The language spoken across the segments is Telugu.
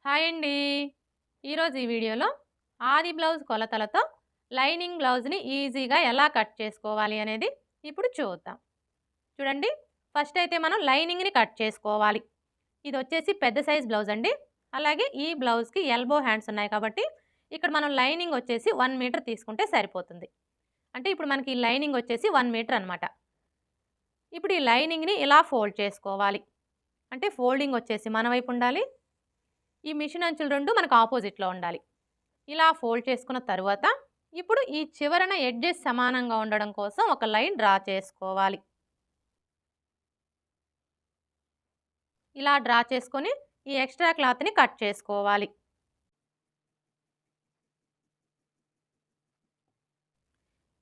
హాయ్ అండి. ఈరోజు ఈ వీడియోలో ఆది బ్లౌజ్ కొలతలతో లైనింగ్ బ్లౌజ్‌ని ఈజీగా ఎలా కట్ చేసుకోవాలి అనేది ఇప్పుడు చూద్దాం. చూడండి, ఫస్ట్ అయితే మనం లైనింగ్‌ని కట్ చేసుకోవాలి. ఇదొచ్చేసి పెద్ద సైజ్ బ్లౌజ్ అండి. అలాగే ఈ బ్లౌజ్‌కి ఎల్బో హ్యాండ్స్ ఉన్నాయి కాబట్టి ఇక్కడ మనం లైనింగ్ వచ్చేసి 1 మీటర్ తీసుకుంటే సరిపోతుంది. అంటే ఇప్పుడు మనకి ఈ లైనింగ్ వచ్చేసి 1 మీటర్ అనమాట. ఇప్పుడు ఈ లైనింగ్‌ని ఇలా ఫోల్డ్ చేసుకోవాలి. అంటే ఫోల్డింగ్ వచ్చేసి మన వైపు ఉండాలి. ఈ మిషన్ అంచులు 2 మనకు ఆపోజిట్‌లో ఉండాలి. ఇలా ఫోల్డ్ చేసుకున్న తరువాత ఇప్పుడు ఈ చివరన ఎడ్జెస్ సమానంగా ఉండడం కోసం ఒక లైన్ డ్రా చేసుకోవాలి. ఇలా డ్రా చేసుకొని ఈ ఎక్స్ట్రా క్లాత్‌ని కట్ చేసుకోవాలి.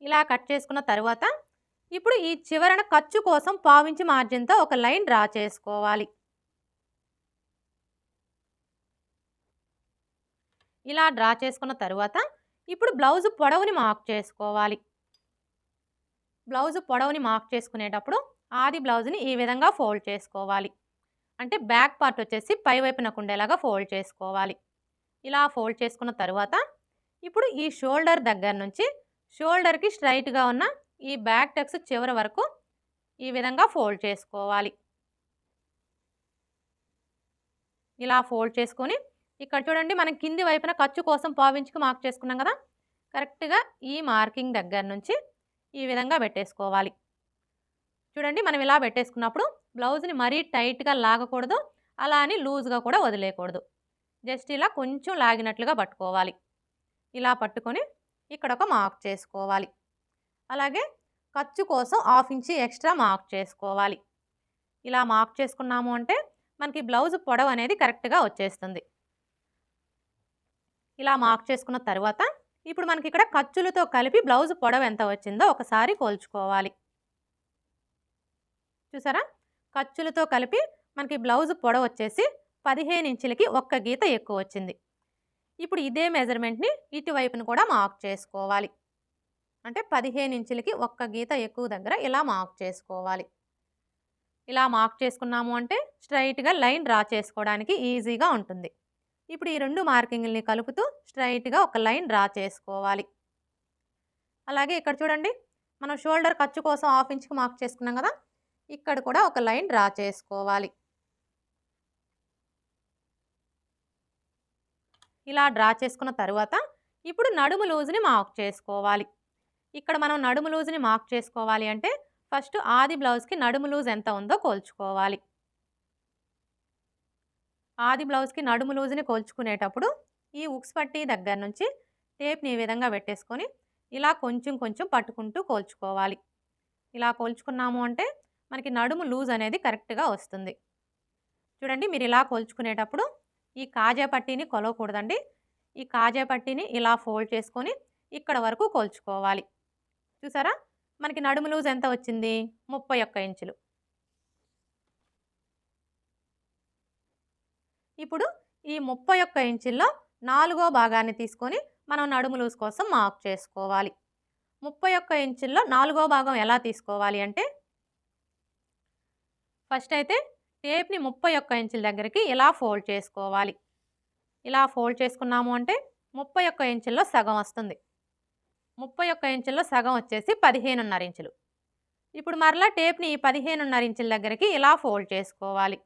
ఇలా కట్ చేసుకున్న తరువాత ఇప్పుడు ఈ చివరన ఖర్చు కోసం పావించి మార్జిన్‌తో ఒక లైన్ డ్రా చేసుకోవాలి. ఇలా డ్రా చేసుకున్న తరువాత ఇప్పుడు బ్లౌజ్ పొడవుని మార్క్ చేసుకోవాలి. బ్లౌజ్ పొడవుని మార్క్ చేసుకునేటప్పుడు ఆది బ్లౌజ్‌ని ఈ విధంగా ఫోల్డ్ చేసుకోవాలి. అంటే బ్యాక్ పార్ట్ వచ్చేసి పై వైపునకు ఉండేలాగా ఫోల్డ్ చేసుకోవాలి. ఇలా ఫోల్డ్ చేసుకున్న తరువాత ఇప్పుడు ఈ షోల్డర్ దగ్గర నుంచి షోల్డర్‌కి స్ట్రైట్‌గా ఉన్న ఈ బ్యాక్ టక్స్ చివరి వరకు ఈ విధంగా ఫోల్డ్ చేసుకోవాలి. ఇలా ఫోల్డ్ చేసుకొని ఇక్కడ చూడండి, మనం కింది వైపున ఖర్చు కోసం పావించుకు మార్క్ చేసుకున్నాం కదా, కరెక్ట్‌గా ఈ మార్కింగ్ దగ్గర నుంచి ఈ విధంగా పెట్టేసుకోవాలి. చూడండి, మనం ఇలా పెట్టేసుకున్నప్పుడు బ్లౌజ్‌ని మరీ టైట్‌గా లాగకూడదు, అలా అని లూజ్‌గా కూడా వదిలేయకూడదు. జస్ట్ ఇలా కొంచెం లాగినట్లుగా పట్టుకోవాలి. ఇలా పట్టుకొని ఇక్కడ ఒక మార్క్ చేసుకోవాలి. అలాగే ఖర్చు కోసం 1/2 ఇంచ్ ఎక్స్ట్రా మార్క్ చేసుకోవాలి. ఇలా మార్క్ చేసుకున్నాము అంటే మనకి బ్లౌజ్ పొడవు అనేది కరెక్ట్‌గా వచ్చేస్తుంది. ఇలా మార్క్ చేసుకున్న తర్వాత ఇప్పుడు మనకి ఇక్కడ ఖర్చులతో కలిపి బ్లౌజ్ పొడవు ఎంత వచ్చిందో ఒకసారి కొలుచుకోవాలి. చూసారా, ఖర్చులతో కలిపి మనకి బ్లౌజ్ పొడవు వచ్చేసి 15 ఇంచులకి ఒక్క గీత ఎక్కువ వచ్చింది. ఇప్పుడు ఇదే మెజర్మెంట్ని ఇటువైపును కూడా మార్క్ చేసుకోవాలి. అంటే 15 ఇంచులకి ఒక్క గీత ఎక్కువ దగ్గర ఇలా మార్క్ చేసుకోవాలి. ఇలా మార్క్ చేసుకున్నాము అంటే స్ట్రైట్‌గా లైన్ డ్రా చేసుకోవడానికి ఈజీగా ఉంటుంది. ఇప్పుడు ఈ 2 మార్కింగ్‌లని కలుపుతూ స్ట్రైట్‌గా ఒక లైన్ డ్రా చేసుకోవాలి. అలాగే ఇక్కడ చూడండి, మనం షోల్డర్ ఖర్చు కోసం 1/2 ఇంచ్‌కి మార్క్ చేసుకున్నాం కదా, ఇక్కడ కూడా ఒక లైన్ డ్రా చేసుకోవాలి. ఇలా డ్రా చేసుకున్న తరువాత ఇప్పుడు నడుము లూజ్‌ని మార్క్ చేసుకోవాలి. ఇక్కడ మనం నడుము లూజ్‌ని మార్క్ చేసుకోవాలి అంటే ఫస్ట్ ఆది బ్లౌజ్‌కి నడుము లూజ్ ఎంత ఉందో కొలుచుకోవాలి. ఆది బ్లౌజ్‌కి నడుము లూజ్‌ని కొలుచుకునేటప్పుడు ఈ ఉక్స్ పట్టీ దగ్గర నుంచి టేప్‌ని ఈ విధంగా పెట్టేసుకొని ఇలా కొంచెం కొంచెం పట్టుకుంటూ కొలుచుకోవాలి. ఇలా కొలుచుకున్నాము అంటే మనకి నడుము లూజ్ అనేది కరెక్ట్‌గా వస్తుంది. చూడండి, మీరు ఇలా కొలుచుకునేటప్పుడు ఈ కాజా పట్టీని కొలవకూడదండి. ఈ కాజా పట్టీని ఇలా ఫోల్డ్ చేసుకొని ఇక్కడ వరకు కొలుచుకోవాలి. చూసారా, మనకి నడుము లూజ్ ఎంత వచ్చింది? 31 ఇంచులు. ఇప్పుడు ఈ 31 ఇంచుల్లో 4వ భాగాన్ని తీసుకొని మనం నడుము లూజ్ కోసం మార్క్ చేసుకోవాలి. 31 ఇంచుల్లో 4వ భాగం ఎలా తీసుకోవాలి అంటే ఫస్ట్ అయితే టేప్‌ని 31 ఇంచుల దగ్గరికి ఇలా ఫోల్డ్ చేసుకోవాలి. ఇలా ఫోల్డ్ చేసుకున్నాము అంటే 31 ఇంచుల్లో సగం వస్తుంది. 31 ఇంచుల్లో సగం వచ్చేసి 15.5 ఇంచులు. ఇప్పుడు మరలా టేప్‌ని ఈ 15.5 ఇంచుల దగ్గరికి ఇలా ఫోల్డ్ చేసుకోవాలి.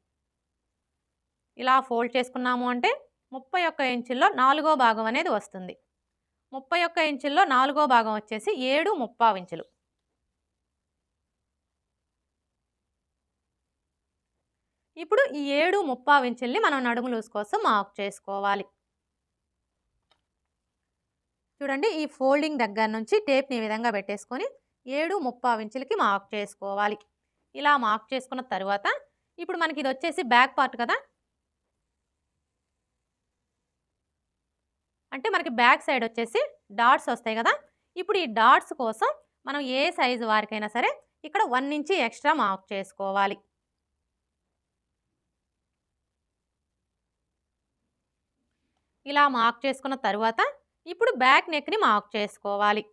ఇలా ఫోల్డ్ చేసుకున్నాము అంటే 31 ఇంచుల్లో 4వ భాగం అనేది వస్తుంది. 31 ఇంచుల్లో 4వ భాగం వచ్చేసి 7.75 ఇంచులు. ఇప్పుడు ఈ 7.75 ఇంచుల్ని మనం నడుము లూజ్ కోసం మార్క్ చేసుకోవాలి. చూడండి, ఈ ఫోల్డింగ్ దగ్గర నుంచి టేప్‌ని ఈ విధంగా పెట్టేసుకొని 7.75 ఇంచులకి మార్క్ చేసుకోవాలి. ఇలా మార్క్ చేసుకున్న తరువాత ఇప్పుడు మనకి ఇది వచ్చేసి బ్యాక్ పార్ట్ కదా, అంటే మనకి బ్యాక్ సైడ్ వచ్చేసి డాట్స్ వస్తాయి కదా, ఇప్పుడు ఈ డాట్స్ కోసం మనం ఏ సైజు వారికైనా సరే ఇక్కడ 1 ఇంచ్ ఎక్స్ట్రా మార్క్ చేసుకోవాలి. ఇలా మార్క్ చేసుకున్న తరువాత ఇప్పుడు బ్యాక్ నెక్‌ని మార్క్ చేసుకోవాలి.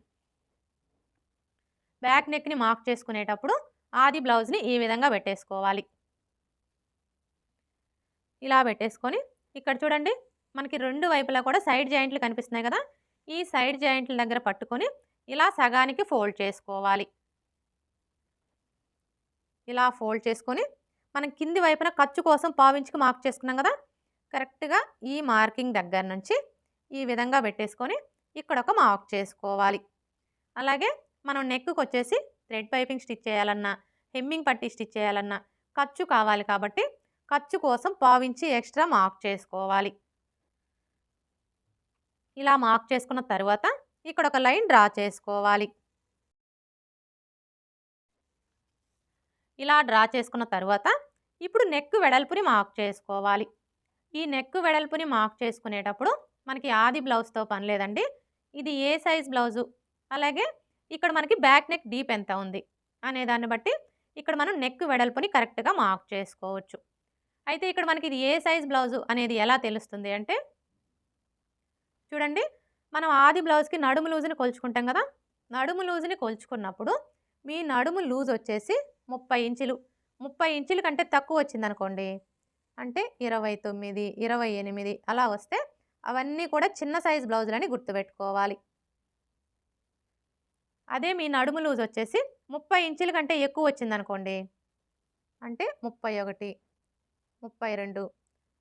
బ్యాక్ నెక్‌ని మార్క్ చేసుకునేటప్పుడు ఆది బ్లౌజ్‌ని ఈ విధంగా పెట్టేసుకోవాలి. ఇలా పెట్టేసుకొని ఇక్కడ చూడండి, మనకి 2 వైపులా కూడా సైడ్ జాయింట్లు కనిపిస్తున్నాయి కదా! ఈ సైడ్ జాయింట్ల దగ్గర పట్టుకొని ఇలా సగానికి ఫోల్డ్ చేసుకోవాలి. ఇలా ఫోల్డ్ చేసుకొని మనం కింది వైపున ఖర్చు కోసం పావించుకి మార్క్ చేసుకున్నాం కదా! కరెక్ట్‌గా ఈ మార్కింగ్ దగ్గర నుంచి ఈ విధంగా పెట్టేసుకొని ఇక్కడ ఒక మార్క్ చేసుకోవాలి. అలాగే మనం నెక్‌కొచ్చేసి థ్రెడ్ పైపింగ్ స్టిచ్ చేయాలన్నా, హెమ్మింగ్ పట్టీ స్టిచ్ చేయాలన్నా ఖర్చు కావాలి కాబట్టి ఖర్చు కోసం పావించి ఎక్స్ట్రా మార్క్ చేసుకోవాలి. ఇలా మార్క్ చేసుకున్న తర్వాత ఇక్కడ ఒక లైన్ డ్రా చేసుకోవాలి. ఇలా డ్రా చేసుకున్న తర్వాత ఇప్పుడు నెక్ వెడల్పుని మార్క్ చేసుకోవాలి. ఈ నెక్ వెడల్పుని మార్క్ చేసుకునేటప్పుడు మనకి ఆది బ్లౌజ్‌తో పని లేదండి. ఇది ఏ సైజ్ బ్లౌజు, అలాగే ఇక్కడ మనకి బ్యాక్ నెక్ డీప్ ఎంత ఉంది అనే దాన్ని బట్టి ఇక్కడ మనం నెక్ వెడల్పుని కరెక్ట్‌గా మార్క్ చేసుకోవచ్చు. అయితే ఇక్కడ మనకి ఇది ఏ సైజ్ బ్లౌజు అనేది ఎలా తెలుస్తుంది అంటే, చూడండి, మనం ఆది బ్లౌజ్‌కి నడుము లూజ్‌ని కొలుచుకుంటాం కదా! నడుము లూజ్‌ని కొలుచుకున్నప్పుడు మీ నడుము లూజ్ వచ్చేసి 30 ఇంచులు. 30 ఇంచుల కంటే తక్కువ వచ్చిందనుకోండి, అంటే 29, 28 అలా వస్తే అవన్నీ కూడా చిన్న సైజ్ బ్లౌజులని గుర్తుపెట్టుకోవాలి. అదే మీ నడుము లూజ్ వచ్చేసి 30 ఇంచుల కంటే ఎక్కువ వచ్చిందనుకోండి, అంటే 31, 32,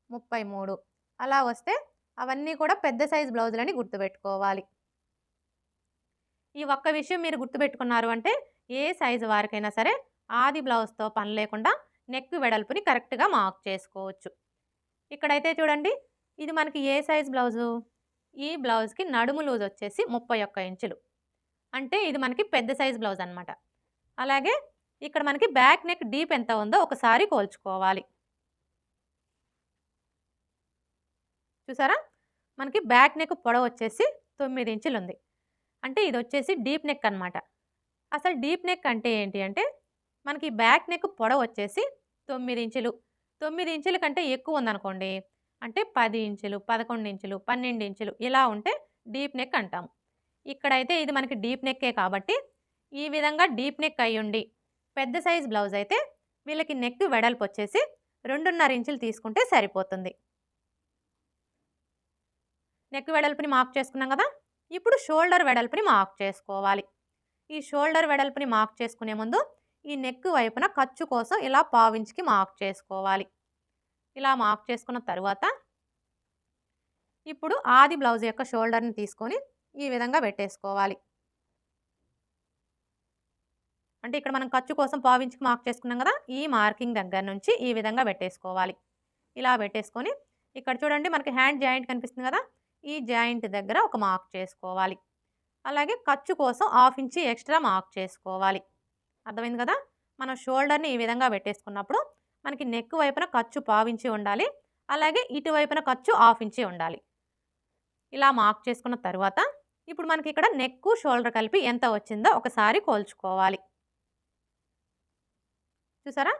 33 అలా వస్తే అవన్నీ కూడా పెద్ద సైజ్ బ్లౌజులని గుర్తుపెట్టుకోవాలి. ఈ ఒక్క విషయం మీరు గుర్తుపెట్టుకున్నారు అంటే ఏ సైజు వారికైనా సరే ఆది బ్లౌజ్‌తో పని లేకుండా నెక్ వెడల్పుని కరెక్ట్‌గా మార్క్ చేసుకోవచ్చు. ఇక్కడైతే చూడండి, ఇది మనకి ఏ సైజ్ బ్లౌజు? ఈ బ్లౌజ్‌కి నడుము లూజ్ వచ్చేసి 31 ఇంచులు. అంటే ఇది మనకి పెద్ద సైజ్ బ్లౌజ్ అనమాట. అలాగే ఇక్కడ మనకి బ్యాక్ నెక్ డీప్ ఎంత ఉందో ఒకసారి కోల్చుకోవాలి. చూసారా? మనకి బ్యాక్ నెక్ పొడవు వచ్చేసి 9 ఇంచులు ఉంది. అంటే ఇది వచ్చేసి డీప్ నెక్ అనమాట. అసలు డీప్ నెక్ అంటే ఏంటి అంటే, మనకి బ్యాక్ నెక్ పొడవు వచ్చేసి 9 ఇంచులు. 9 ఇంచుల కంటే ఎక్కువ ఉందనుకోండి, అంటే 10 ఇంచులు, 11 ఇంచులు, 12 ఇంచులు ఇలా ఉంటే డీప్ నెక్ అంటాము. ఇక్కడైతే ఇది మనకి డీప్ నెక్కే కాబట్టి ఈ విధంగా డీప్ నెక్ అయ్యుండి పెద్ద సైజ్ బ్లౌజ్ అయితే వీళ్ళకి నెక్ వెడల్పు వచ్చేసి 2.5 ఇంచులు తీసుకుంటే సరిపోతుంది. నెక్ వెడల్పుని మార్క్ చేసుకున్నాం కదా! ఇప్పుడు షోల్డర్ వెడల్పుని మార్క్ చేసుకోవాలి. ఈ షోల్డర్ వెడల్పుని మార్క్ చేసుకునే ముందు ఈ నెక్ వైపున ఖర్చు కోసం ఇలా పావించుకి మార్క్ చేసుకోవాలి. ఇలా మార్క్ చేసుకున్న తర్వాత ఇప్పుడు ఆది బ్లౌజ్ యొక్క షోల్డర్ని తీసుకొని ఈ విధంగా పెట్టేసుకోవాలి. అంటే ఇక్కడ మనం ఖర్చు కోసం పావించుకి మార్క్ చేసుకున్నాం కదా! ఈ మార్కింగ్ దగ్గర నుంచి ఈ విధంగా పెట్టేసుకోవాలి. ఇలా పెట్టేసుకొని ఇక్కడ చూడండి, మనకి హ్యాండ్ జాయింట్ కనిపిస్తుంది కదా! ఈ జాయింట్ దగ్గర ఒక మార్క్ చేసుకోవాలి. అలాగే ఖర్చు కోసం 1/2 ఇంచ్ ఎక్స్ట్రా మార్క్ చేసుకోవాలి. అర్థమైంది కదా! మనం షోల్డర్ని ఈ విధంగా పెట్టేసుకున్నప్పుడు మనకి నెక్ వైపున ఖర్చు 1/2 ఇంచ్ ఉండాలి. అలాగే ఇటువైపున ఖర్చు 1/2 ఇంచ్ ఉండాలి. ఇలా మార్క్ చేసుకున్న తర్వాత ఇప్పుడు మనకి ఇక్కడ నెక్, షోల్డర్ కలిపి ఎంత వచ్చిందో ఒకసారి కోల్చుకోవాలి. చూసారా?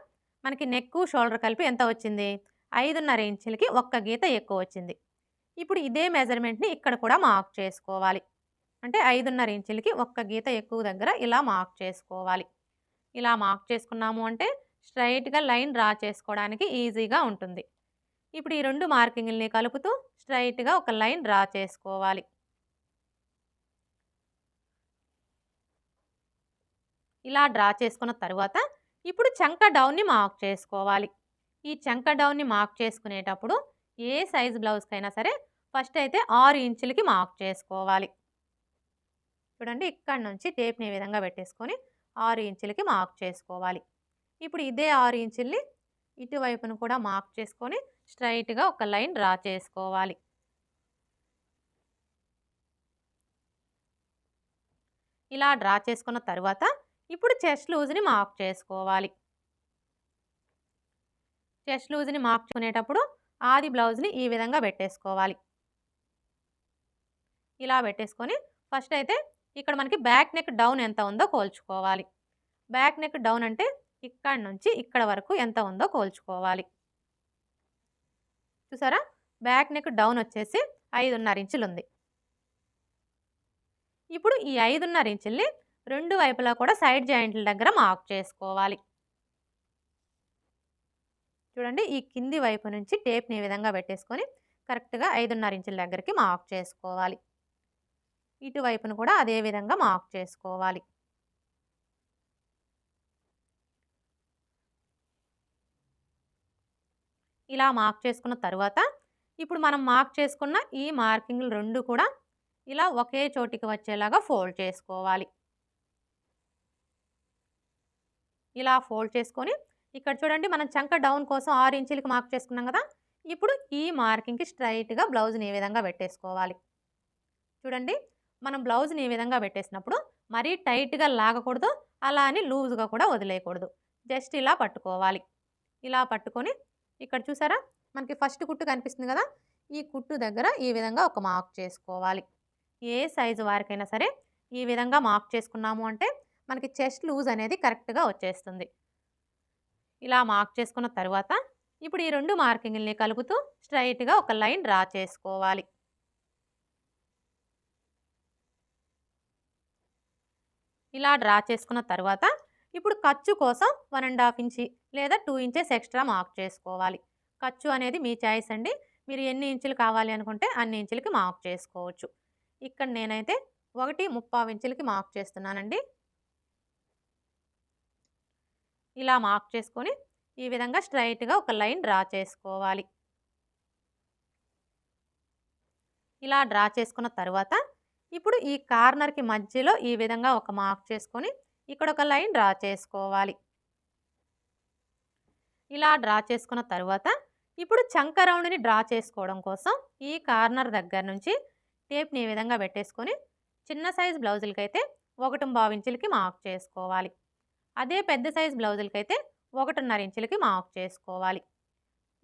మనకి నెక్, షోల్డర్ కలిపి ఎంత వచ్చింది? 5.5 ఇంచులకి ఒక్క గీత ఎక్కువ వచ్చింది. ఇప్పుడు ఇదే మెజర్మెంట్‌ని ఇక్కడ కూడా మార్క్ చేసుకోవాలి. అంటే 5.5 ఇంచులకి ఒక్క గీత ఎక్కువ దగ్గర ఇలా మార్క్ చేసుకోవాలి. ఇలా మార్క్ చేసుకున్నాము అంటే స్ట్రైట్‌గా లైన్ డ్రా చేసుకోవడానికి ఈజీగా ఉంటుంది. ఇప్పుడు ఈ 2 మార్కింగ్‌లని కలుపుతూ స్ట్రైట్‌గా ఒక లైన్ డ్రా చేసుకోవాలి. ఇలా డ్రా చేసుకున్న తర్వాత ఇప్పుడు చంక డౌన్‌ని మార్క్ చేసుకోవాలి. ఈ చంక డౌన్‌ని మార్క్ చేసుకునేటప్పుడు ఏ సైజ్ బ్లౌజ్‌కైనా సరే ఫస్ట్ అయితే 6 ఇంచులకి మార్క్ చేసుకోవాలి. చూడండి, ఇక్కడ నుంచి టేప్‌ని ఈ విధంగా పెట్టేసుకొని 6 ఇంచులకి మార్క్ చేసుకోవాలి. ఇప్పుడు ఇదే 6 ఇంచుల్ని ఇటువైపును కూడా మార్క్ చేసుకొని స్ట్రైట్‌గా ఒక లైన్ డ్రా చేసుకోవాలి. ఇలా డ్రా చేసుకున్న తర్వాత ఇప్పుడు చెస్ట్ లూజ్‌ని మార్క్ చేసుకోవాలి. చెస్ట్ లూజ్‌ని మార్క్ చేసుకునేటప్పుడు ఆది బ్లౌజ్‌ని ఈ విధంగా పెట్టేసుకోవాలి. ఇలా పెట్టేసుకొని ఫస్ట్ అయితే ఇక్కడ మనకి బ్యాక్ నెక్ డౌన్ ఎంత ఉందో కోల్చుకోవాలి. బ్యాక్ నెక్ డౌన్ అంటే ఇక్కడ నుంచి ఇక్కడ వరకు ఎంత ఉందో కోల్చుకోవాలి. చూసారా? బ్యాక్ నెక్ డౌన్ వచ్చేసి 5.5 ఇంచులు ఉంది. ఇప్పుడు ఈ 5.5 ఇంచుల్ని 2 వైపులా కూడా సైడ్ జాయింట్ల దగ్గర మార్క్ చేసుకోవాలి. చూడండి, ఈ కింది వైపు నుంచి టేప్‌ని ఈ విధంగా పెట్టేసుకొని కరెక్ట్‌గా 5.5 ఇంచుల దగ్గరికి మార్క్ చేసుకోవాలి. ఇటువైపున కూడా అదే విధంగా మార్క్ చేసుకోవాలి. ఇలా మార్క్ చేసుకున్న తరువాత, ఇప్పుడు మనం మార్క్ చేసుకున్న ఈ మార్కింగ్‌లు 2 కూడా ఇలా ఒకే చోటికి వచ్చేలాగా ఫోల్డ్ చేసుకోవాలి. ఇలా ఫోల్డ్ చేసుకొని, ఇక్కడ చూడండి మనం చంక డౌన్ కోసం 6 ఇంచులకి మార్క్ చేసుకున్నాం గదా! ఇప్పుడు ఈ మార్కింగ్‌కి స్ట్రెయిట్‌గా బ్లౌజ్‌ని ఈ విధంగా పెట్టేసుకోవాలి. చూడండి, మనం బ్లౌజ్‌ని ఈ విధంగా పెట్టేసినప్పుడు మరీ టైట్‌గా లాగకూడదు, అలా అని లూజ్‌గా కూడా వదిలేయకూడదు. జస్ట్ ఇలా పట్టుకోవాలి. ఇలా పట్టుకొని, ఇక్కడ చూసారా? మనకి ఫస్ట్ కుట్టు కనిపిస్తుంది గదా! ఈ కుట్టు దగ్గర ఈ విధంగా ఒక మార్క్ చేసుకోవాలి. ఏ సైజు వారికైనా సరే ఈ విధంగా మార్క్ చేసుకున్నాము అంటే మనకి చెస్ట్ లూజ్ అనేది కరెక్ట్‌గా వచ్చేస్తుంది. ఇలా మార్క్ చేసుకున్న తరువాత ఇప్పుడు ఈ 2 మార్కింగ్‌లని కలుపుతూ స్ట్రెయిట్‌గా ఒక లైన్ డ్రా చేసుకోవాలి. ఇలా డ్రా చేసుకున్న తరువాత ఇప్పుడు ఖర్చు కోసం 1½ ఇంచి లేదా 2 ఇంచెస్ ఎక్స్ట్రా మార్క్ చేసుకోవాలి. ఖర్చు అనేది మీ చాయిస్ అండి. మీరు ఎన్ని ఇంచులు కావాలి అనుకుంటే అన్ని ఇంచులకి మార్క్ చేసుకోవచ్చు. ఇక్కడ నేనైతే 1/3 ఇంచులకి మార్క్ చేస్తున్నానండి. ఇలా మార్క్ చేసుకొని ఈ విధంగా స్ట్రెయిట్‌గా ఒక లైన్ డ్రా చేసుకోవాలి. ఇలా డ్రా చేసుకున్న తరువాత ఇప్పుడు ఈ కార్నర్‌కి మధ్యలో ఈ విధంగా ఒక మార్క్ చేసుకొని ఇక్కడ ఒక లైన్ డ్రా చేసుకోవాలి. ఇలా డ్రా చేసుకున్న తరువాత ఇప్పుడు చంక రౌండ్‌ని డ్రా చేసుకోవడం కోసం ఈ కార్నర్ దగ్గర నుంచి టేప్‌ని ఈ విధంగా పెట్టేసుకొని చిన్న సైజ్ బ్లౌజులకైతే 1.25 ఇంచులకి మార్క్ చేసుకోవాలి. అదే పెద్ద సైజ్ బ్లౌజులకైతే 1.5 ఇంచులకి మార్క్ చేసుకోవాలి.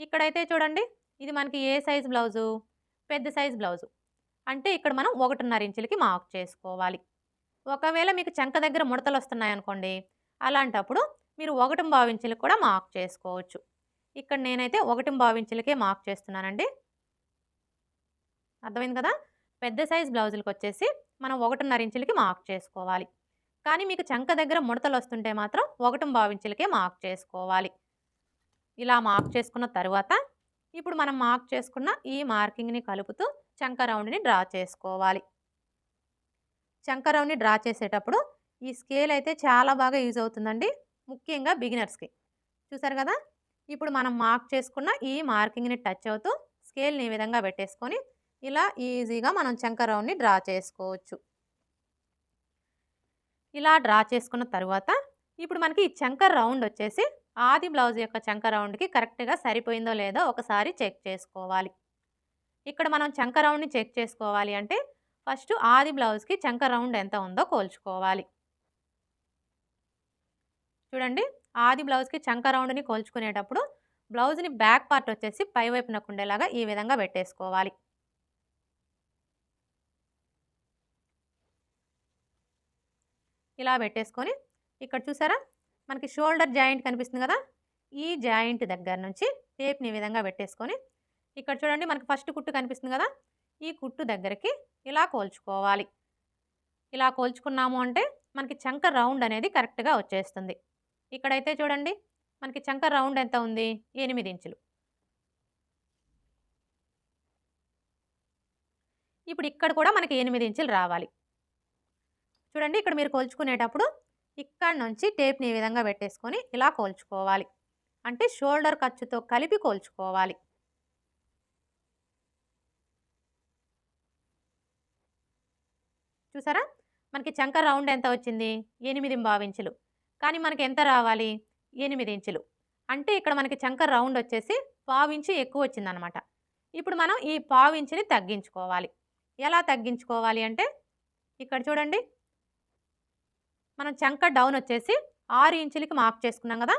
ఇక్కడైతే చూడండి, ఇది మనకి ఏ సైజ్ బ్లౌజు? పెద్ద సైజ్ బ్లౌజు. అంటే ఇక్కడ మనం 1.5 ఇంచులకి మార్క్ చేసుకోవాలి. ఒకవేళ మీకు చంక దగ్గర ముడతలొస్తున్నాయనుకోండి, అలాంటప్పుడు మీరు 1.25 ఇంచులకి కూడా మార్క్ చేసుకోవచ్చు. ఇక్కడ నేనైతే 1.25 ఇంచులకే మార్క్ చేస్తున్నానండి. అర్థమైంది కదా! పెద్ద సైజ్ బ్లౌజులకొచ్చేసి మనం 1.5 ఇంచులకి మార్క్ చేసుకోవాలి. కానీ మీకు చంక దగ్గర ముడతలొస్తుంటే మాత్రం 1.25 ఇంచులకే మార్క్ చేసుకోవాలి. ఇలా మార్క్ చేసుకున్న తరువాత ఇప్పుడు మనం మార్క్ చేసుకున్న ఈ మార్కింగ్‌ని కలుపుతూ చంక రౌండ్‌ని డ్రా చేసుకోవాలి. చంక రౌండ్‌ని డ్రా చేసేటప్పుడు ఈ స్కేల్ అయితే చాలా బాగా యూజ్ అవుతుందండి. ముఖ్యంగా బిగినర్స్‌కి. చూసారు కదా! ఇప్పుడు మనం మార్క్ చేసుకున్న ఈ మార్కింగ్‌ని టచ్ అవుతూ స్కేల్‌ని ఈ విధంగా పెట్టేసుకొని ఇలా ఈజీగా మనం చంక రౌండ్‌ని డ్రా చేసుకోవచ్చు. ఇలా డ్రా చేసుకున్న తరువాత ఇప్పుడు మనకి ఈ చంక రౌండ్ వచ్చేసి ఆది బ్లౌజ్ యొక్క చంక రౌండ్‌కి కరెక్ట్‌గా సరిపోయిందో లేదో ఒకసారి చెక్ చేసుకోవాలి. ఇక్కడ మనం చంక రౌండ్‌ని చెక్ చేసుకోవాలి అంటే ఫస్ట్ ఆది బ్లౌజ్‌కి చంక రౌండ్ ఎంత ఉందో కోల్చుకోవాలి. చూడండి, ఆది బ్లౌజ్‌కి చంక రౌండ్‌ని కోల్చుకునేటప్పుడు బ్లౌజ్‌ని బ్యాక్ పార్ట్ వచ్చేసి పై వైపునకు ఉండేలాగా ఈ విధంగా పెట్టేసుకోవాలి. ఇలా పెట్టేసుకొని ఇక్కడ చూసారా? మనకి షోల్డర్ జాయింట్ కనిపిస్తుంది కదా! ఈ జాయింట్ దగ్గర నుంచి టేప్‌ని ఈ విధంగా పెట్టేసుకొని ఇక్కడ చూడండి మనకి ఫస్ట్ కుట్టు కనిపిస్తుంది కదా! ఈ కుట్టు దగ్గరికి ఇలా కోల్చుకోవాలి. ఇలా కోల్చుకున్నాము అంటే మనకి చంక రౌండ్ అనేది కరెక్ట్‌గా వచ్చేస్తుంది. ఇక్కడైతే చూడండి మనకి చంక రౌండ్ ఎంత ఉంది? 8 ఇంచులు. ఇప్పుడు ఇక్కడ కూడా మనకి 8 ఇంచులు రావాలి. చూడండి, ఇక్కడ మీరు కొలుచుకునేటప్పుడు ఇక్కడ నుంచి టేప్‌ని ఈ విధంగా పెట్టేసుకొని ఇలా కొలుచుకోవాలి. అంటే షోల్డర్ ఖర్చుతో కలిపి కొలుచుకోవాలి. చూసారా? మనకి చంక రౌండ్ ఎంత వచ్చింది? 8.25 ఇంచులు. కానీ మనకి ఎంత రావాలి? 8 ఇంచులు. అంటే ఇక్కడ మనకి చంక రౌండ్ వచ్చేసి పావించి ఎక్కువ వచ్చిందనమాట. ఇప్పుడు మనం ఈ పావించిని తగ్గించుకోవాలి. ఎలా తగ్గించుకోవాలి అంటే ఇక్కడ చూడండి, మనం చంక డౌన్ వచ్చేసి 6 ఇంచులకి మార్క్ చేసుకున్నాం కదా!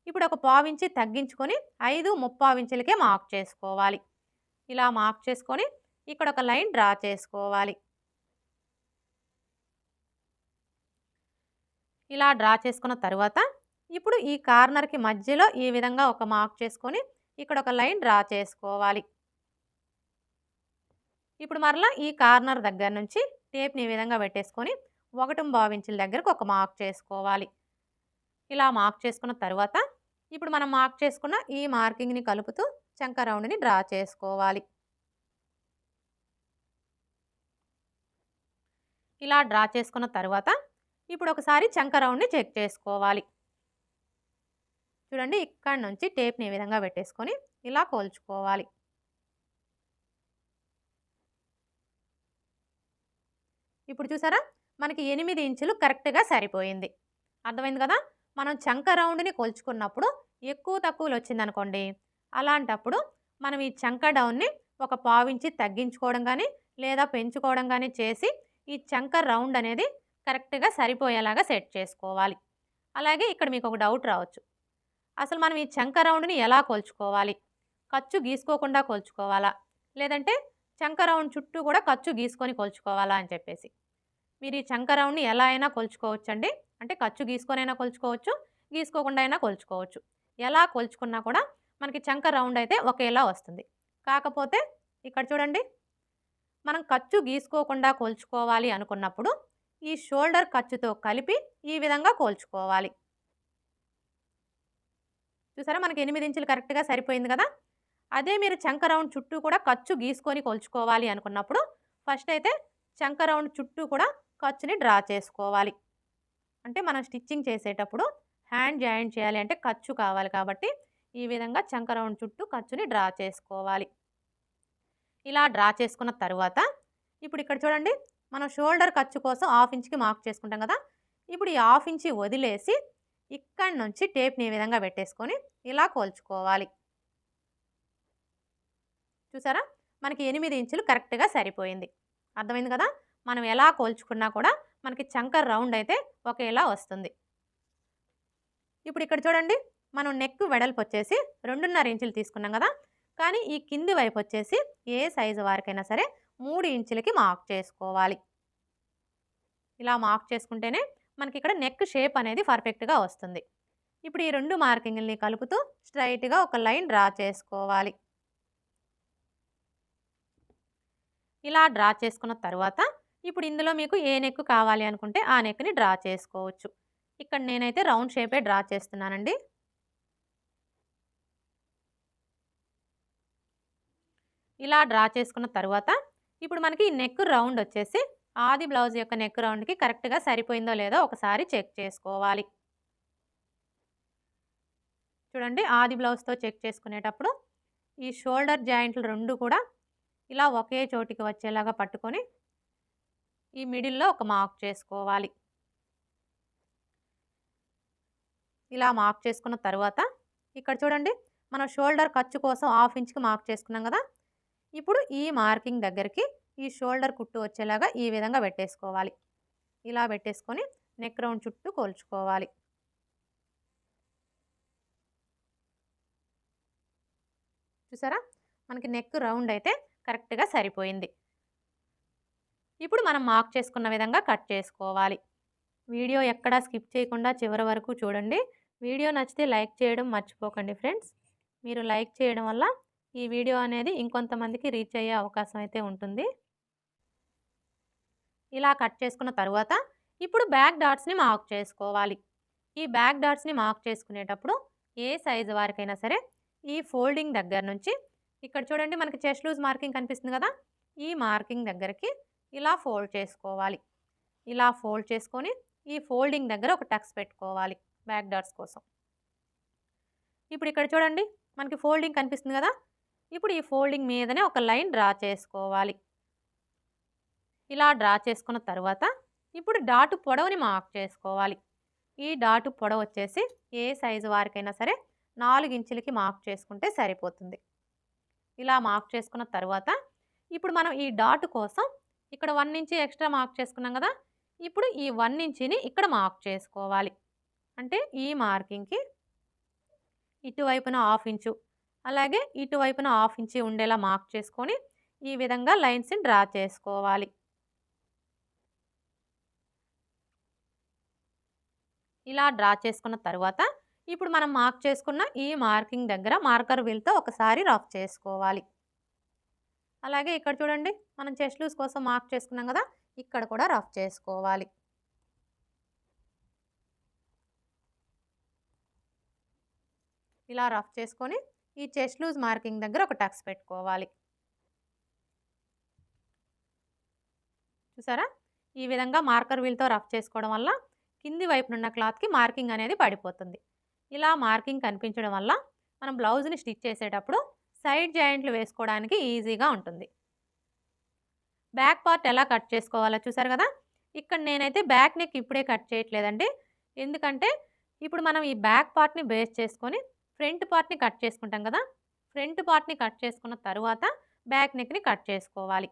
ఇప్పుడు ఒక పావించి తగ్గించుకొని 5.25 ఇంచులకే మార్క్ చేసుకోవాలి. ఇలా మార్క్ చేసుకొని ఇక్కడ ఒక లైన్ డ్రా చేసుకోవాలి. ఇలా డ్రా చేసుకున్న తరువాత ఇప్పుడు ఈ కార్నర్‌కి మధ్యలో ఈ విధంగా ఒక మార్క్ చేసుకొని ఇక్కడ ఒక లైన్ డ్రా చేసుకోవాలి. ఇప్పుడు మరలా ఈ కార్నర్ దగ్గర నుంచి టేప్‌ని ఈ విధంగా పెట్టేసుకొని 1.25 ఇంచుల దగ్గరకు ఒక మార్క్ చేసుకోవాలి. ఇలా మార్క్ చేసుకున్న తరువాత ఇప్పుడు మనం మార్క్ చేసుకున్న ఈ మార్కింగ్‌ని కలుపుతూ చంక రౌండ్‌ని డ్రా చేసుకోవాలి. ఇలా డ్రా చేసుకున్న తర్వాత ఇప్పుడు ఒకసారి చంక రౌండ్‌ని చెక్ చేసుకోవాలి. చూడండి ఇక్కడి నుంచి టేప్‌ని ఈ విధంగా పెట్టేసుకొని ఇలా కోల్చుకోవాలి. ఇప్పుడు చూసారా? మనకి 8 ఇంచులు కరెక్ట్‌గా సరిపోయింది. అర్థమైంది కదా? మనం చంక రౌండ్‌ని కొలుచుకున్నప్పుడు ఎక్కువ తక్కువలొచ్చిందనుకోండి, అలాంటప్పుడు మనం ఈ చంక డౌన్‌ని ఒక పావించి తగ్గించుకోవడం గానీ, లేదా పెంచుకోవడం గానీ చేసి, ఈ చంక రౌండ్ అనేది కరెక్ట్‌గా సరిపోయేలాగా సెట్ చేసుకోవాలి. అలాగే ఇక్కడ మీకొక డౌట్ రావచ్చు. అసలు మనం ఈ చంక రౌండ్‌ని ఎలా కొలుచుకోవాలి? ఖర్చు గీసుకోకుండా కొలుచుకోవాలా? లేదంటే చంక రౌండ్ చుట్టూ కూడా ఖర్చు గీసుకొని కొలుచుకోవాలా అని చెప్పేసి. మీరు ఈ చంక రౌండ్‌ని ఎలా అయినా కొలుచుకోవచ్చండి. అంటే ఖర్చు గీసుకొనైనా కొలుచుకోవచ్చు, గీసుకోకుండా అయినా కొలుచుకోవచ్చు. ఎలా కొలుచుకున్నా కూడా మనకి చంక రౌండ్ అయితే ఒకేలా వస్తుంది. కాకపోతే ఇక్కడ చూడండి, మనం ఖర్చు గీసుకోకుండా కొలుచుకోవాలి అనుకున్నప్పుడు, ఈ షోల్డర్ ఖర్చుతో కలిపి ఈ విధంగా కొలుచుకోవాలి. చూసారా? మనకి 8 ఇంచులు కరెక్ట్‌గా సరిపోయింది కదా! అదే మీరు చంక రౌండ్ చుట్టూ కూడా ఖర్చు గీసుకొని కొలుచుకోవాలి అనుకున్నప్పుడు, ఫస్ట్ అయితే చంక రౌండ్ చుట్టూ కూడా ఖర్చుని డ్రా చేసుకోవాలి. అంటే మనం స్టిచ్చింగ్ చేసేటప్పుడు హ్యాండ్ జాయింట్ చేయాలి అంటే ఖర్చు కావాలి కాబట్టి, ఈ విధంగా చంక రౌండ్ చుట్టూ ఖర్చుని డ్రా చేసుకోవాలి. ఇలా డ్రా చేసుకున్న తరువాత, ఇప్పుడు ఇక్కడ చూడండి, మనం షోల్డర్ ఖర్చు కోసం హాఫ్ ఇంచ్‌కి మార్క్ చేసుకుంటాం కదా! ఇప్పుడు ఈ హాఫ్ ఇంచి వదిలేసి, ఇక్కడి నుంచి టేప్‌ని ఈ విధంగా పెట్టేసుకొని ఇలా కొలుచుకోవాలి. చూసారా? మనకి 8 ఇంచులు కరెక్ట్‌గా సరిపోయింది. అర్థమైంది కదా! మనం ఎలా కొలుచుకున్నా కూడా మనకి చంక రౌండ్ అయితే ఒకేలా వస్తుంది. ఇప్పుడు ఇక్కడ చూడండి, మనం నెక్ వెడల్పు వచ్చేసి 2.5 ఇంచులు తీసుకున్నాం కదా! కానీ ఈ కింది వైపు వచ్చేసి ఏ సైజు వారికైనా సరే 3 ఇంచులకి మార్క్ చేసుకోవాలి. ఇలా మార్క్ చేసుకుంటేనే మనకి ఇక్కడ నెక్ షేప్ అనేది పర్ఫెక్ట్‌గా వస్తుంది. ఇప్పుడు ఈ 2 మార్కింగ్‌లని కలుపుతూ స్ట్రెయిట్‌గా ఒక లైన్ డ్రా చేసుకోవాలి. ఇలా డ్రా చేసుకున్న తర్వాత ఇప్పుడు ఇందులో మీకు ఏ నెక్ కావాలి అనుకుంటే ఆ నెక్‌ని డ్రా చేసుకోవచ్చు. ఇక్కడ నేనైతే రౌండ్ షేపే డ్రా చేస్తున్నానండి. ఇలా డ్రా చేసుకున్న తరువాత ఇప్పుడు మనకి ఈ నెక్ రౌండ్ వచ్చేసి ఆది బ్లౌజ్ యొక్క నెక్ రౌండ్‌కి కరెక్ట్‌గా సరిపోయిందో లేదో ఒకసారి చెక్ చేసుకోవాలి. చూడండి ఆది బ్లౌజ్‌తో చెక్ చేసుకునేటప్పుడు ఈ షోల్డర్ జాయింట్లు 2 కూడా ఇలా ఒకే చోటికి వచ్చేలాగా పట్టుకొని ఈ మిడిల్‌లో ఒక మార్క్ చేసుకోవాలి. ఇలా మార్క్ చేసుకున్న తరువాత ఇక్కడ చూడండి, మనం షోల్డర్ ఖర్చు కోసం హాఫ్ ఇంచ్‌కి మార్క్ చేసుకున్నాం కదా! ఇప్పుడు ఈ మార్కింగ్ దగ్గరికి ఈ షోల్డర్ కుట్టు వచ్చేలాగా ఈ విధంగా పెట్టేసుకోవాలి. ఇలా పెట్టేసుకొని నెక్ రౌండ్ చుట్టూ కొలుచుకోవాలి. చూసారా? మనకి నెక్ రౌండ్ అయితే కరెక్ట్‌గా సరిపోయింది. ఇప్పుడు మనం మార్క్ చేసుకున్న విధంగా కట్ చేసుకోవాలి. వీడియో ఎక్కడా స్కిప్ చేయకుండా చివరి వరకు చూడండి. వీడియో నచ్చితే లైక్ చేయడం మర్చిపోకండి ఫ్రెండ్స్. మీరు లైక్ చేయడం వల్ల ఈ వీడియో అనేది ఇంకొంతమందికి రీచ్ అయ్యే అవకాశం అయితే ఉంటుంది. ఇలా కట్ చేసుకున్న తరువాత ఇప్పుడు బ్యాక్ డాట్స్‌ని మార్క్ చేసుకోవాలి. ఈ బ్యాక్ డాట్స్‌ని మార్క్ చేసుకునేటప్పుడు ఏ సైజు వారికైనా సరే ఈ ఫోల్డింగ్ దగ్గర నుంచి ఇక్కడ చూడండి మనకి చెస్ట్ లూజ్ మార్కింగ్ కనిపిస్తుంది కదా! ఈ మార్కింగ్ దగ్గరికి ఇలా ఫోల్డ్ చేసుకోవాలి. ఇలా ఫోల్డ్ చేసుకొని ఈ ఫోల్డింగ్ దగ్గర ఒక టక్స్ పెట్టుకోవాలి బ్యాక్ డాట్స్ కోసం. ఇప్పుడు ఇక్కడ చూడండి మనకి ఫోల్డింగ్ కనిపిస్తుంది కదా! ఇప్పుడు ఈ ఫోల్డింగ్ మీదనే ఒక లైన్ డ్రా చేసుకోవాలి. ఇలా డ్రా చేసుకున్న తరువాత ఇప్పుడు డాటు పొడవుని మార్క్ చేసుకోవాలి. ఈ డాటు పొడవు వచ్చేసి ఏ సైజు వారికైనా సరే 4 ఇంచులకి మార్క్ చేసుకుంటే సరిపోతుంది. ఇలా మార్క్ చేసుకున్న తరువాత ఇప్పుడు మనం ఈ డాటు కోసం ఇక్కడ 1 ఇంచ్ ఎక్స్ట్రా మార్క్ చేసుకున్నాం కదా! ఇప్పుడు ఈ 1 ఇంచిని ఇక్కడ మార్క్ చేసుకోవాలి. అంటే ఈ మార్కింగ్‌కి ఇటువైపున హాఫ్ ఇంచు అలాగే ఇటువైపున హాఫ్ ఇంచి ఉండేలా మార్క్ చేసుకొని ఈ విధంగా లైన్స్‌ని డ్రా చేసుకోవాలి. ఇలా డ్రా చేసుకున్న తరువాత ఇప్పుడు మనం మార్క్ చేసుకున్న ఈ మార్కింగ్ దగ్గర మార్కర్ వీల్‌తో ఒకసారి రఫ్ చేసుకోవాలి. అలాగే ఇక్కడ చూడండి మనం చెస్ట్ లూజ్ కోసం మార్క్ చేసుకున్నాం కదా! ఇక్కడ కూడా రఫ్ చేసుకోవాలి. ఇలా రఫ్ చేసుకొని ఈ చెస్ట్ లూజ్ మార్కింగ్ దగ్గర ఒక టక్స్ పెట్టుకోవాలి. చూసారా? ఈ విధంగా మార్కర్ వీల్తో రఫ్ చేసుకోవడం వల్ల కింది వైపునున్న క్లాత్కి మార్కింగ్ అనేది పడిపోతుంది. ఇలా మార్కింగ్ కనిపించడం వల్ల మనం బ్లౌజ్ని స్టిచ్ చేసేటప్పుడు సైడ్ జాయింట్లు వేసుకోవడానికి ఈజీగా ఉంటుంది. బ్యాక్ పార్ట్ ఎలా కట్ చేసుకోవాలో చూసారు కదా. ఇక్కడ నేనైతే బ్యాక్ నెక్ ఇప్పుడే కట్ చేయట్లేదండి. ఎందుకంటే ఇప్పుడు మనం ఈ బ్యాక్ పార్ట్ని బేస్ చేసుకొని ఫ్రంట్ పార్ట్ని కట్ చేసుకుంటాం కదా. ఫ్రంట్ పార్ట్ని కట్ చేసుకున్న తర్వాత బ్యాక్ నెక్ని కట్ చేసుకోవాలి.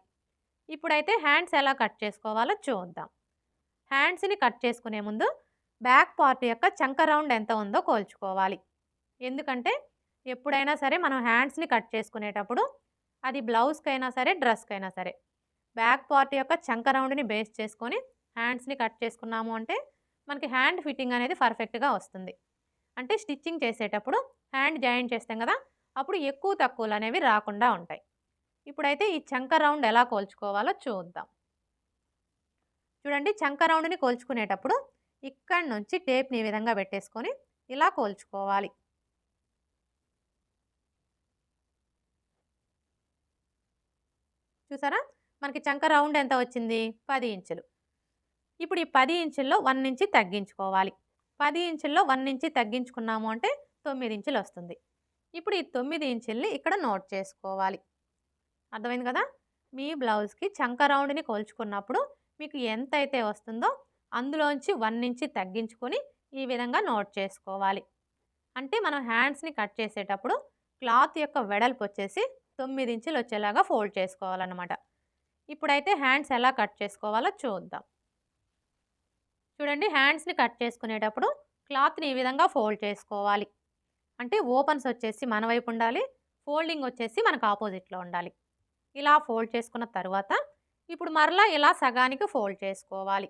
ఇప్పుడైతే హ్యాండ్స్ ఎలా కట్ చేసుకోవాలో చూద్దాం. హ్యాండ్స్ని కట్ చేసుకునే ముందు బ్యాక్ పార్ట్ యొక్క చంక రౌండ్ ఎంత ఉందో కోల్చుకోవాలి. ఎందుకంటే ఎప్పుడైనా సరే మనం హ్యాండ్స్ని కట్ చేసుకునేటప్పుడు అది బ్లౌజ్కైనా సరే డ్రెస్కైనా సరే బ్యాక్ పార్ట్ యొక్క చంక రౌండ్ని బేస్ చేసుకొని హ్యాండ్స్ని కట్ చేసుకున్నాము అంటే మనకి హ్యాండ్ ఫిట్టింగ్ అనేది పర్ఫెక్ట్గా వస్తుంది. అంటే స్టిచ్చింగ్ చేసేటప్పుడు హ్యాండ్ జాయింట్ చేస్తాం కదా, అప్పుడు ఎక్కువ తక్కువలు అనేవి రాకుండా ఉంటాయి. ఇప్పుడైతే ఈ చంక రౌండ్ ఎలా కోల్చుకోవాలో చూద్దాం. చూడండి, చంక రౌండ్ని కోల్చుకునేటప్పుడు ఇక్కడ నుంచి టేప్ని ఈ విధంగా పెట్టేసుకొని ఇలా కోల్చుకోవాలి. చూసారా, మనకి చంక రౌండ్ ఎంత వచ్చింది? 10 ఇంచులు. ఇప్పుడు ఈ 10 ఇంచుల్లో 1 ఇంచి తగ్గించుకోవాలి. 10 ఇంచుల్లో 1 ఇంచి తగ్గించుకున్నాము అంటే 9 ఇంచులు వస్తుంది. ఇప్పుడు ఈ 9 ఇంచుల్ని ఇక్కడ నోట్ చేసుకోవాలి. అర్థమైంది కదా. మీ బ్లౌజ్కి చంక రౌండ్ని కోల్చుకున్నప్పుడు మీకు ఎంత అయితే వస్తుందో అందులోంచి 1 ఇంచి తగ్గించుకొని ఈ విధంగా నోట్ చేసుకోవాలి. అంటే మనం హ్యాండ్స్ని కట్ చేసేటప్పుడు క్లాత్ యొక్క వెడల్పు వచ్చేసి 9 ఇంచులు వచ్చేలాగా ఫోల్డ్ చేసుకోవాలన్నమాట. ఇప్పుడైతే హ్యాండ్స్ ఎలా కట్ చేసుకోవాలో చూద్దాం. చూడండి, హ్యాండ్స్ని కట్ చేసుకునేటప్పుడు క్లాత్ని ఈ విధంగా ఫోల్డ్ చేసుకోవాలి. అంటే ఓపెన్స్ వచ్చేసి మన వైపు ఉండాలి, ఫోల్డింగ్ వచ్చేసి మనకు ఆపోజిట్లో ఉండాలి. ఇలా ఫోల్డ్ చేసుకున్న తర్వాత ఇప్పుడు మరలా ఇలా సగానికి ఫోల్డ్ చేసుకోవాలి.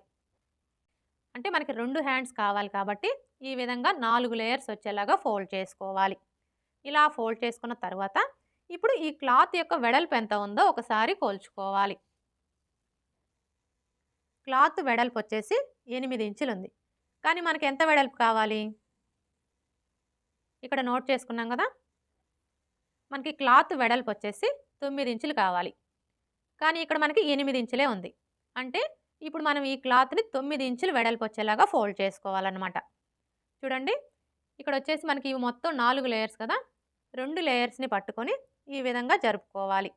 అంటే మనకి 2 హ్యాండ్స్ కావాలి కాబట్టి ఈ విధంగా 4 లేయర్స్ వచ్చేలాగా ఫోల్డ్ చేసుకోవాలి. ఇలా ఫోల్డ్ చేసుకున్న తర్వాత ఇప్పుడు ఈ క్లాత్ యొక్క వెడల్పు ఎంత ఉందో ఒకసారి కోల్చుకోవాలి. క్లాత్ వెడల్పు వచ్చేసి 8 ఇంచులు ఉంది. కానీ మనకి ఎంత వెడల్పు కావాలి? ఇక్కడ నోట్ చేసుకున్నాం కదా. మనకి క్లాత్ వెడల్పు వచ్చేసి 9 ఇంచులు కావాలి. కానీ ఇక్కడ మనకి 8 ఇంచులే ఉంది. అంటే ఇప్పుడు మనం ఈ క్లాత్ని 9 ఇంచులు వెడల్పు వచ్చేలాగా ఫోల్డ్ చేసుకోవాలన్నమాట. చూడండి, ఇక్కడ వచ్చేసి మనకి ఇవి మొత్తం 4 లేయర్స్ కదా. 2 లేయర్స్ని పట్టుకొని ఈ విధంగా జరుపుకోవాలి.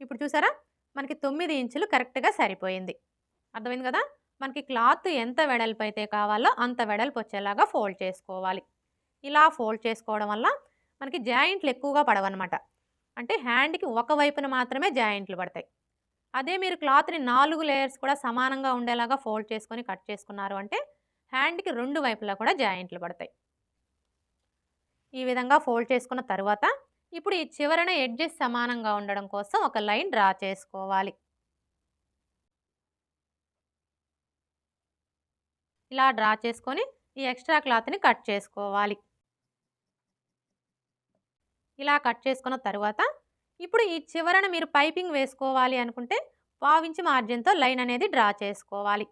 ఇప్పుడు చూసారా, మనకి 9 ఇంచులు కరెక్ట్గా సరిపోయింది. అర్థమైంది కదా. మనకి క్లాత్ ఎంత వెడల్పు అయితే కావాలో అంత వెడల్పు వచ్చేలాగా ఫోల్డ్ చేసుకోవాలి. ఇలా ఫోల్డ్ చేసుకోవడం వల్ల మనకి జాయింట్లు ఎక్కువగా పడవన్నమాట. అంటే హ్యాండ్కి ఒక వైపున మాత్రమే జాయింట్లు పడతాయి. అదే మీరు క్లాత్ని 4 లేయర్స్ కూడా సమానంగా ఉండేలాగా ఫోల్డ్ చేసుకొని కట్ చేసుకున్నారు అంటే హ్యాండ్కి 2 వైపులా కూడా జాయింట్లు పడతాయి. ఈ విధంగా ఫోల్డ్ చేసుకున్న తర్వాత ఇప్పుడు ఈ చివరన ఎడ్జెస్ సమానంగా ఉండడం కోసం ఒక లైన్ డ్రా చేసుకోవాలి. ఇలా డ్రా చేసుకొని ఈ ఎక్స్ట్రా క్లాత్ని కట్ చేసుకోవాలి. ఇలా కట్ చేసుకున్న తర్వాత ఇప్పుడు ఈ చివరన మీరు పైపింగ్ వేసుకోవాలి అనుకుంటే 1/2 ఇంచ్ మార్జిన్తో లైన్ అనేది డ్రా చేసుకోవాలి.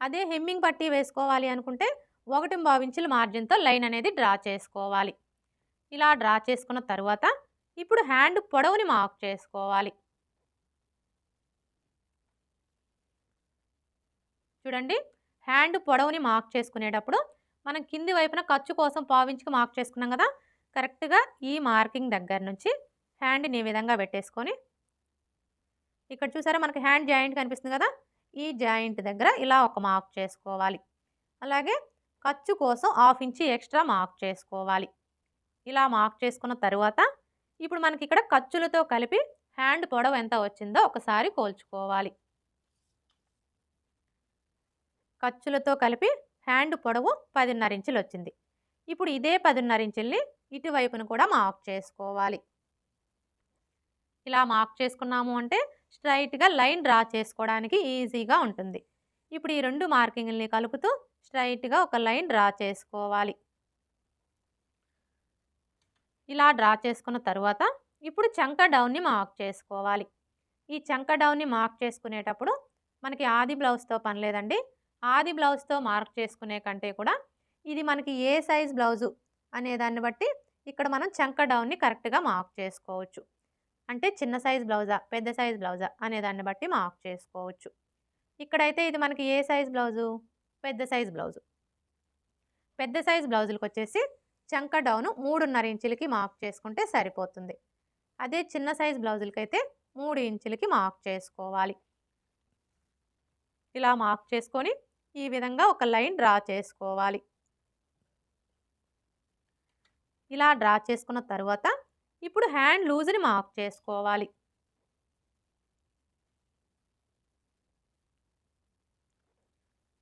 అదే హెమ్మింగ్ పట్టీ వేసుకోవాలి అనుకుంటే 1.5 ఇంచుల మార్జిన్తో లైన్ అనేది డ్రా చేసుకోవాలి. ఇలా డ్రా చేసుకున్న తర్వాత ఇప్పుడు హ్యాండ్ పొడవుని మార్క్ చేసుకోవాలి. చూడండి, హ్యాండ్ పొడవుని మార్క్ చేసుకునేటప్పుడు మనం కింది వైపున ఖర్చు కోసం 1/2 ఇంచుకి మార్క్ చేసుకున్నాం కదా. కరెక్ట్గా ఈ మార్కింగ్ దగ్గర నుంచి హ్యాండ్ని ఈ విధంగా పెట్టేసుకొని ఇక్కడ చూసారా మనకి హ్యాండ్ జాయింట్ కనిపిస్తుంది కదా. ఈ జాయింట్ దగ్గర ఇలా ఒక మార్క్ చేసుకోవాలి. అలాగే ఖర్చు కోసం 1/2 ఇంచ్ ఎక్స్ట్రా మార్క్ చేసుకోవాలి. ఇలా మార్క్ చేసుకున్న తర్వాత ఇప్పుడు మనకి ఇక్కడ ఖర్చులతో కలిపి హ్యాండ్ పొడవు ఎంత వచ్చిందో ఒకసారి కోల్చుకోవాలి. ఖర్చులతో కలిపి హ్యాండ్ పొడవు 10.5 ఇంచులు వచ్చింది. ఇప్పుడు ఇదే 10.5 ఇంచుల్ని ఇటువైపును కూడా మార్క్ చేసుకోవాలి. ఇలా మార్క్ చేసుకున్నాము అంటే స్ట్రైట్గా లైన్ డ్రా చేసుకోవడానికి ఈజీగా ఉంటుంది. ఇప్పుడు ఈ 2 మార్కింగ్ని కలుపుతూ స్ట్రైట్గా ఒక లైన్ డ్రా చేసుకోవాలి. ఇలా డ్రా చేసుకున్న తర్వాత ఇప్పుడు చంక డౌన్ని మార్క్ చేసుకోవాలి. ఈ చంక డౌన్ని మార్క్ చేసుకునేటప్పుడు మనకి ఆది బ్లౌజ్తో పని లేదండి. ఆది బ్లౌజ్తో మార్క్ చేసుకునే కంటే కూడా ఇది మనకి ఏ సైజ్ బ్లౌజు అనే దాన్ని బట్టి ఇక్కడ మనం చంక డౌన్ని కరెక్ట్గా మార్క్ చేసుకోవచ్చు. అంటే చిన్న సైజ్ బ్లౌజా, పెద్ద సైజ్ బ్లౌజా అనే దాన్ని బట్టి మార్క్ చేసుకోవచ్చు. ఇక్కడైతే ఇది మనకి ఏ సైజ్ బ్లౌజు? పెద్ద సైజ్ బ్లౌజు. పెద్ద సైజ్ బ్లౌజులకొచ్చేసి చంక డౌను 3.5 ఇంచులకి మార్క్ చేసుకుంటే సరిపోతుంది. అదే చిన్న సైజ్ బ్లౌజులకైతే 3 ఇంచులకి మార్క్ చేసుకోవాలి. ఇలా మార్క్ చేసుకొని ఈ విధంగా ఒక లైన్ డ్రా చేసుకోవాలి. ఇలా డ్రా చేసుకున్న తరువాత ఇప్పుడు హ్యాండ్ లూజ్‌ని మార్క్ చేసుకోవాలి.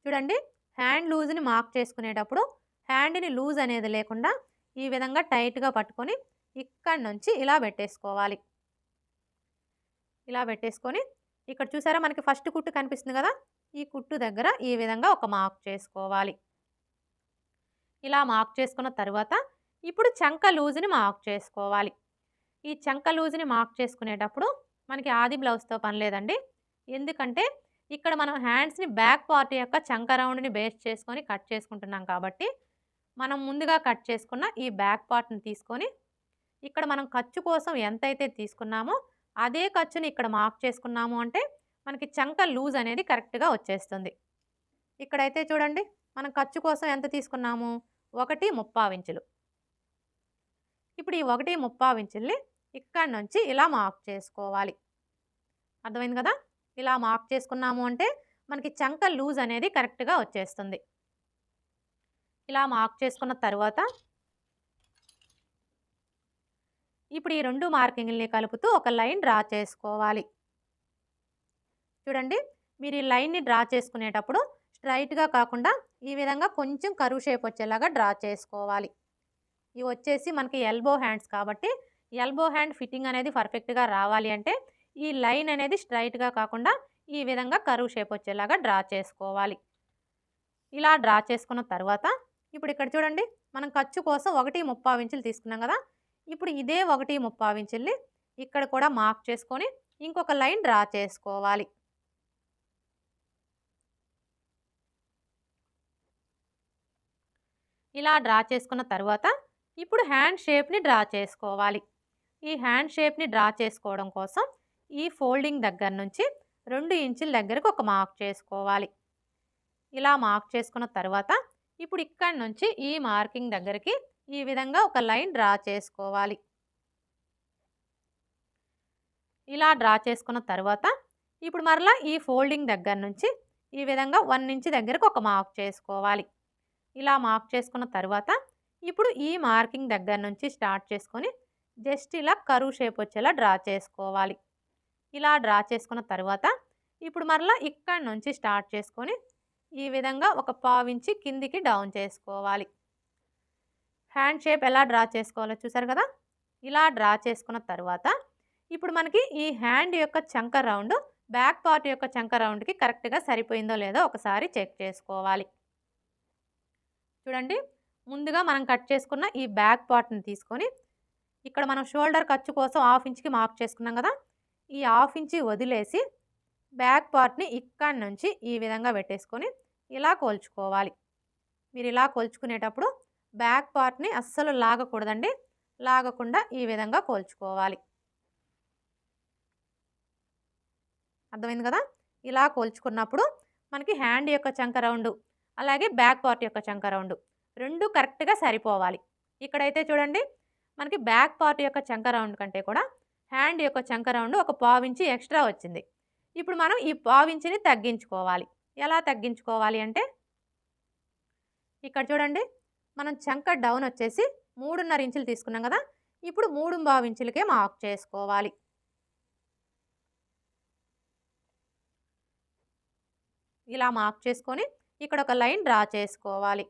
చూడండి, హ్యాండ్ లూజ్‌ని మార్క్ చేసుకునేటప్పుడు హ్యాండ్‌ని లూజ్ అనేది లేకుండా ఈ విధంగా టైట్‌గా పట్టుకొని ఇక్కడి నుంచి ఇలా పెట్టేసుకోవాలి. ఇలా పెట్టేసుకొని ఇక్కడ చూసారా మనకి ఫస్ట్ కుట్టు కనిపిస్తుంది కదా! ఈ కుట్టు దగ్గర ఈ విధంగా ఒక మార్క్ చేసుకోవాలి. ఇలా మార్క్ చేసుకున్న తరువాత ఇప్పుడు చంక లూజ్‌ని మార్క్ చేసుకోవాలి. ఈ చంక లూజ్‌ని మార్క్ చేసుకునేటప్పుడు మనకి ఆది బ్లౌజ్‌తో పని లేదండి. ఎందుకంటే ఇక్కడ మనం హ్యాండ్స్‌ని బ్యాక్ పార్ట్ యొక్క చంక రౌండ్‌ని బేస్ చేసుకొని కట్ చేసుకుంటున్నాం కాబట్టి, మనం ముందుగా కట్ చేసుకున్న ఈ బ్యాక్ పార్ట్‌ని తీసుకొని ఇక్కడ మనం ఖర్చు కోసం ఎంతైతే తీసుకున్నామో అదే ఖర్చుని ఇక్కడ మార్క్ చేసుకున్నాము అంటే మనకి చంక లూజ్ అనేది కరెక్ట్‌గా వచ్చేస్తుంది. ఇక్కడైతే చూడండి, మనం ఖర్చు కోసం ఎంత తీసుకున్నాము? 1.35 ఇంచులు. ఇప్పుడు ఈ 1.35 ఇంచుల్ని ఇక్కడి నుంచి ఇలా మార్క్ చేసుకోవాలి. అర్థమైంది కదా! ఇలా మార్క్ చేసుకున్నాము అంటే మనకి చంక లూజ్ అనేది కరెక్ట్‌గా వచ్చేస్తుంది. ఇలా మార్క్ చేసుకున్న తరువాత ఇప్పుడు ఈ 2 మార్కింగ్‌లని కలుపుతూ ఒక లైన్ డ్రా చేసుకోవాలి. చూడండి, మీరు ఈ లైన్‌ని డ్రా చేసుకునేటప్పుడు స్ట్రెయిట్‌గా కాకుండా ఈ విధంగా కొంచెం కర్వ్ షేప్ వచ్చేలాగా డ్రా చేసుకోవాలి. ఇవి వచ్చేసి మనకి ఎల్బో హ్యాండ్స్ కాబట్టి ఎల్బో హ్యాండ్ ఫిట్టింగ్ అనేది పర్ఫెక్ట్‌గా రావాలి అంటే ఈ లైన్ అనేది స్ట్రెయిట్‌గా కాకుండా ఈ విధంగా కర్వ్ షేప్ వచ్చేలాగా డ్రా చేసుకోవాలి. ఇలా డ్రా చేసుకున్న తర్వాత ఇప్పుడు ఇక్కడ చూడండి, మనం ఖర్చు కోసం 1.35 ఇంచులు తీసుకున్నాం కదా! ఇప్పుడు ఇదే 1.35 ఇంచుల్ని ఇక్కడ కూడా మార్క్ చేసుకొని ఇంకొక లైన్ డ్రా చేసుకోవాలి. ఇలా డ్రా చేసుకున్న తర్వాత ఇప్పుడు హ్యాండ్ షేప్‌ని డ్రా చేసుకోవాలి. ఈ హ్యాండ్ షేప్‌ని డ్రా చేసుకోవడం కోసం ఈ ఫోల్డింగ్ దగ్గర నుంచి 2 ఇంచుల దగ్గరకు ఒక మార్క్ చేసుకోవాలి. ఇలా మార్క్ చేసుకున్న తర్వాత ఇప్పుడు ఇక్కడి నుంచి ఈ మార్కింగ్ దగ్గరికి ఈ విధంగా ఒక లైన్ డ్రా చేసుకోవాలి. ఇలా డ్రా చేసుకున్న తర్వాత ఇప్పుడు మరలా ఈ ఫోల్డింగ్ దగ్గర నుంచి ఈ విధంగా 1 ఇంచ్ దగ్గరకు ఒక మార్క్ చేసుకోవాలి. ఇలా మార్క్ చేసుకున్న తర్వాత ఇప్పుడు ఈ మార్కింగ్ దగ్గర నుంచి స్టార్ట్ చేసుకొని జస్ట్ ఇలా కర్వ్ షేప్ వచ్చేలా డ్రా చేసుకోవాలి. ఇలా డ్రా చేసుకున్న తర్వాత ఇప్పుడు మరలా ఇక్కడి నుంచి స్టార్ట్ చేసుకొని ఈ విధంగా ఒక 1/4 ఇంచ్ కిందికి డౌన్ చేసుకోవాలి. హ్యాండ్ షేప్ ఎలా డ్రా చేసుకోవాలో చూసారు కదా! ఇలా డ్రా చేసుకున్న తర్వాత ఇప్పుడు మనకి ఈ హ్యాండ్ యొక్క చంక రౌండ్ బ్యాక్ పార్ట్ యొక్క చంక రౌండ్‌కి కరెక్ట్‌గా సరిపోయిందో లేదో ఒకసారి చెక్ చేసుకోవాలి. చూడండి, ముందుగా మనం కట్ చేసుకున్న ఈ బ్యాక్ పార్ట్‌ని తీసుకొని ఇక్కడ మనం షోల్డర్ ఖర్చు కోసం 1/2 ఇంచ్‌కి మార్క్ చేసుకున్నాం కదా! ఈ 1/2 ఇంచ్ వదిలేసి బ్యాక్ పార్ట్‌ని ఇక్కడి నుంచి ఈ విధంగా పెట్టేసుకొని ఇలా కొలుచుకోవాలి. మీరు ఇలా కొలుచుకునేటప్పుడు బ్యాక్ పార్ట్‌ని అస్సలు లాగకూడదండి. లాగకుండా ఈ విధంగా కొలుచుకోవాలి. అర్థమైంది కదా! ఇలా కొలుచుకున్నప్పుడు మనకి హ్యాండ్ యొక్క చంక రౌండు అలాగే బ్యాక్ పార్ట్ యొక్క చంక రౌండు 2 కరెక్ట్‌గా సరిపోవాలి. ఇక్కడైతే చూడండి, మనకి బ్యాక్ పార్ట్ యొక్క చంక రౌండ్ కంటే కూడా హ్యాండ్ యొక్క చంక రౌండ్ ఒక 1/4 ఇంచ్ ఎక్స్ట్రా వచ్చింది. ఇప్పుడు మనం ఈ 1/4 ఇంచ్‌ని తగ్గించుకోవాలి. ఎలా తగ్గించుకోవాలి అంటే ఇక్కడ చూడండి, మనం చంక డౌన్ వచ్చేసి 3.5 ఇంచులు తీసుకున్నాం కదా! ఇప్పుడు 3.5 ఇంచులకే మార్క్ చేసుకోవాలి. ఇలా మార్క్ చేసుకొని ఇక్కడ ఒక లైన్ డ్రా చేసుకోవాలి.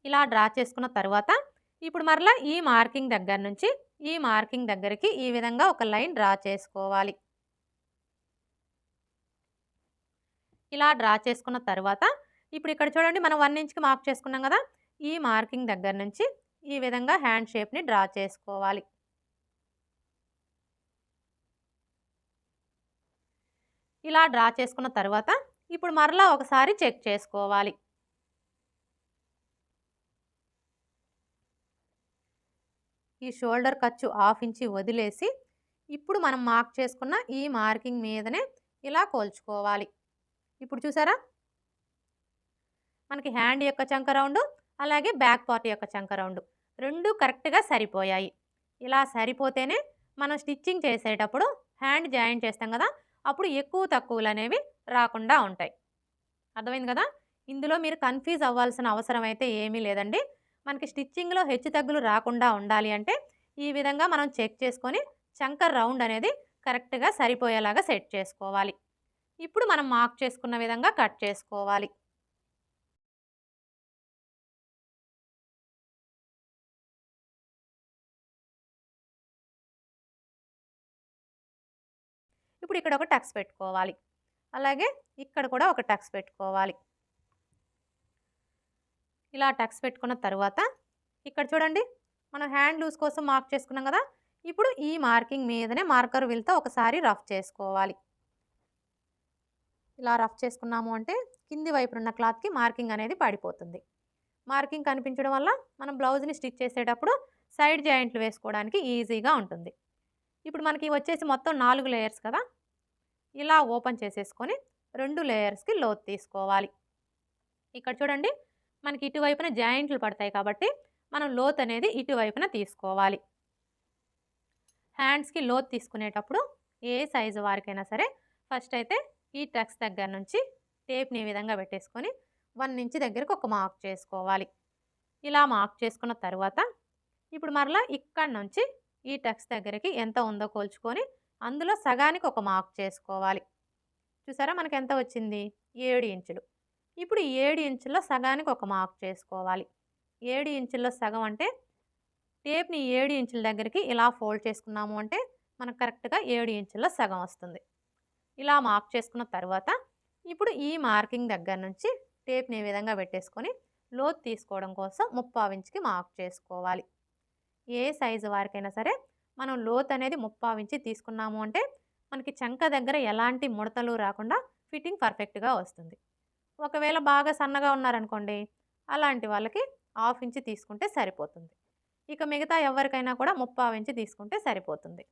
ఇలా డ్రా చేసుకున్న తర్వాత ఇప్పుడు మరలా ఈ మార్కింగ్ దగ్గర నుంచి ఈ మార్కింగ్ దగ్గరికి ఈ విధంగా ఒక లైన్ డ్రా చేసుకోవాలి. ఇలా డ్రా చేసుకున్న తర్వాత ఇప్పుడు ఇక్కడ చూడండి, మనం 1 ఇంచ్‌కి మార్క్ చేసుకున్నాం కదా! ఈ మార్కింగ్ దగ్గర నుంచి ఈ విధంగా హ్యాండ్ షేప్‌ని డ్రా చేసుకోవాలి. ఇలా డ్రా చేసుకున్న తర్వాత ఇప్పుడు మరలా ఒకసారి చెక్ చేసుకోవాలి. ఈ షోల్డర్ ఖర్చు హాఫ్ ఇంచి వదిలేసి ఇప్పుడు మనం మార్క్ చేసుకున్న ఈ మార్కింగ్ మీదనే ఇలా కోల్చుకోవాలి. ఇప్పుడు చూసారా మనకి హ్యాండ్ యొక్క చంక రౌండు అలాగే బ్యాక్ పార్ట్ యొక్క చంక రౌండు 2 కరెక్ట్‌గా సరిపోయాయి. ఇలా సరిపోతేనే మనం స్టిచ్చింగ్ చేసేటప్పుడు హ్యాండ్ జాయింట్ చేస్తాం కదా! అప్పుడు ఎక్కువ తక్కువలనేవి రాకుండా ఉంటాయి. అర్థమైంది కదా! ఇందులో మీరు కన్‌ఫ్యూజ్ అవ్వాల్సిన అవసరం అయితే ఏమీ లేదండి. మనకి స్టిచ్చింగ్‌లో హెచ్చుతగ్గులు రాకుండా ఉండాలి అంటే ఈ విధంగా మనం చెక్ చేసుకొని చంక రౌండ్ అనేది కరెక్ట్‌గా సరిపోయేలాగా సెట్ చేసుకోవాలి. ఇప్పుడు మనం మార్క్ చేసుకున్న విధంగా కట్ చేసుకోవాలి. ఇప్పుడు ఇక్కడ ఒక టక్స్ పెట్టుకోవాలి. అలాగే ఇక్కడ కూడా ఒక టక్స్ పెట్టుకోవాలి. ఇలా టక్స్ పెట్టుకున్న తరువాత ఇక్కడ చూడండి మనం హ్యాండ్ లూజ్ కోసం మార్క్ చేసుకున్నాం కదా! ఇప్పుడు ఈ మార్కింగ్ మీదనే మార్కర్ వీల్‌తో ఒకసారి రఫ్ చేసుకోవాలి. ఇలా రఫ్ చేసుకున్నాము అంటే కింది వైపునున్న క్లాత్‌కి మార్కింగ్ అనేది పడిపోతుంది. మార్కింగ్ కనిపించడం వల్ల మనం బ్లౌజ్‌ని స్టిచ్ చేసేటప్పుడు సైడ్ జాయింట్లు వేసుకోవడానికి ఈజీగా ఉంటుంది. ఇప్పుడు మనకి వచ్చేసి మొత్తం 4 లేయర్స్ కదా! ఇలా ఓపెన్ చేసేసుకొని 2 లేయర్స్‌కి లోతు తీసుకోవాలి. ఇక్కడ చూడండి మనకి ఇటువైపున జాయింట్లు పడతాయి కాబట్టి మనం లోతు అనేది ఇటువైపున తీసుకోవాలి. హ్యాండ్స్‌కి లోతు తీసుకునేటప్పుడు ఏ సైజు వారికైనా సరే ఫస్ట్ అయితే ఈ టక్స్ దగ్గర నుంచి టేప్‌ని ఈ విధంగా పెట్టేసుకొని 1 ఇంచ్ దగ్గరకు ఒక మార్క్ చేసుకోవాలి. ఇలా మార్క్ చేసుకున్న తర్వాత ఇప్పుడు మరలా ఇక్కడి నుంచి ఈ టక్స్ దగ్గరికి ఎంత ఉందో కొలుచుకొని అందులో సగానికి ఒక మార్క్ చేసుకోవాలి. చూసారా మనకి ఎంత వచ్చింది? 7 ఇంచులు. ఇప్పుడు ఈ 7 ఇంచుల్లో సగానికి ఒక మార్క్ చేసుకోవాలి. 7 ఇంచుల్లో సగం అంటే టేప్‌ని 7 ఇంచుల దగ్గరికి ఇలా ఫోల్డ్ చేసుకున్నాము అంటే మనకు కరెక్ట్‌గా 7 ఇంచుల్లో సగం వస్తుంది. ఇలా మార్క్ చేసుకున్న తర్వాత ఇప్పుడు ఈ మార్కింగ్ దగ్గర నుంచి టేప్‌ని ఈ విధంగా పెట్టేసుకొని లోతు తీసుకోవడం కోసం 3/4 ఇంచుకి మార్క్ చేసుకోవాలి. ఏ సైజు వారికైనా సరే మనం లోతు అనేది 3/4 ఇంచి తీసుకున్నాము అంటే మనకి చంక దగ్గర ఎలాంటి ముడతలు రాకుండా ఫిట్టింగ్ పర్ఫెక్ట్‌గా వస్తుంది. ఒకవేళ బాగా సన్నగా ఉన్నారనుకోండి అలాంటి వాళ్ళకి 1/2 ఇంచ్ తీసుకుంటే సరిపోతుంది. ఇక మిగతా ఎవరికైనా కూడా 3/4 ఇంచ్ తీసుకుంటే సరిపోతుంది.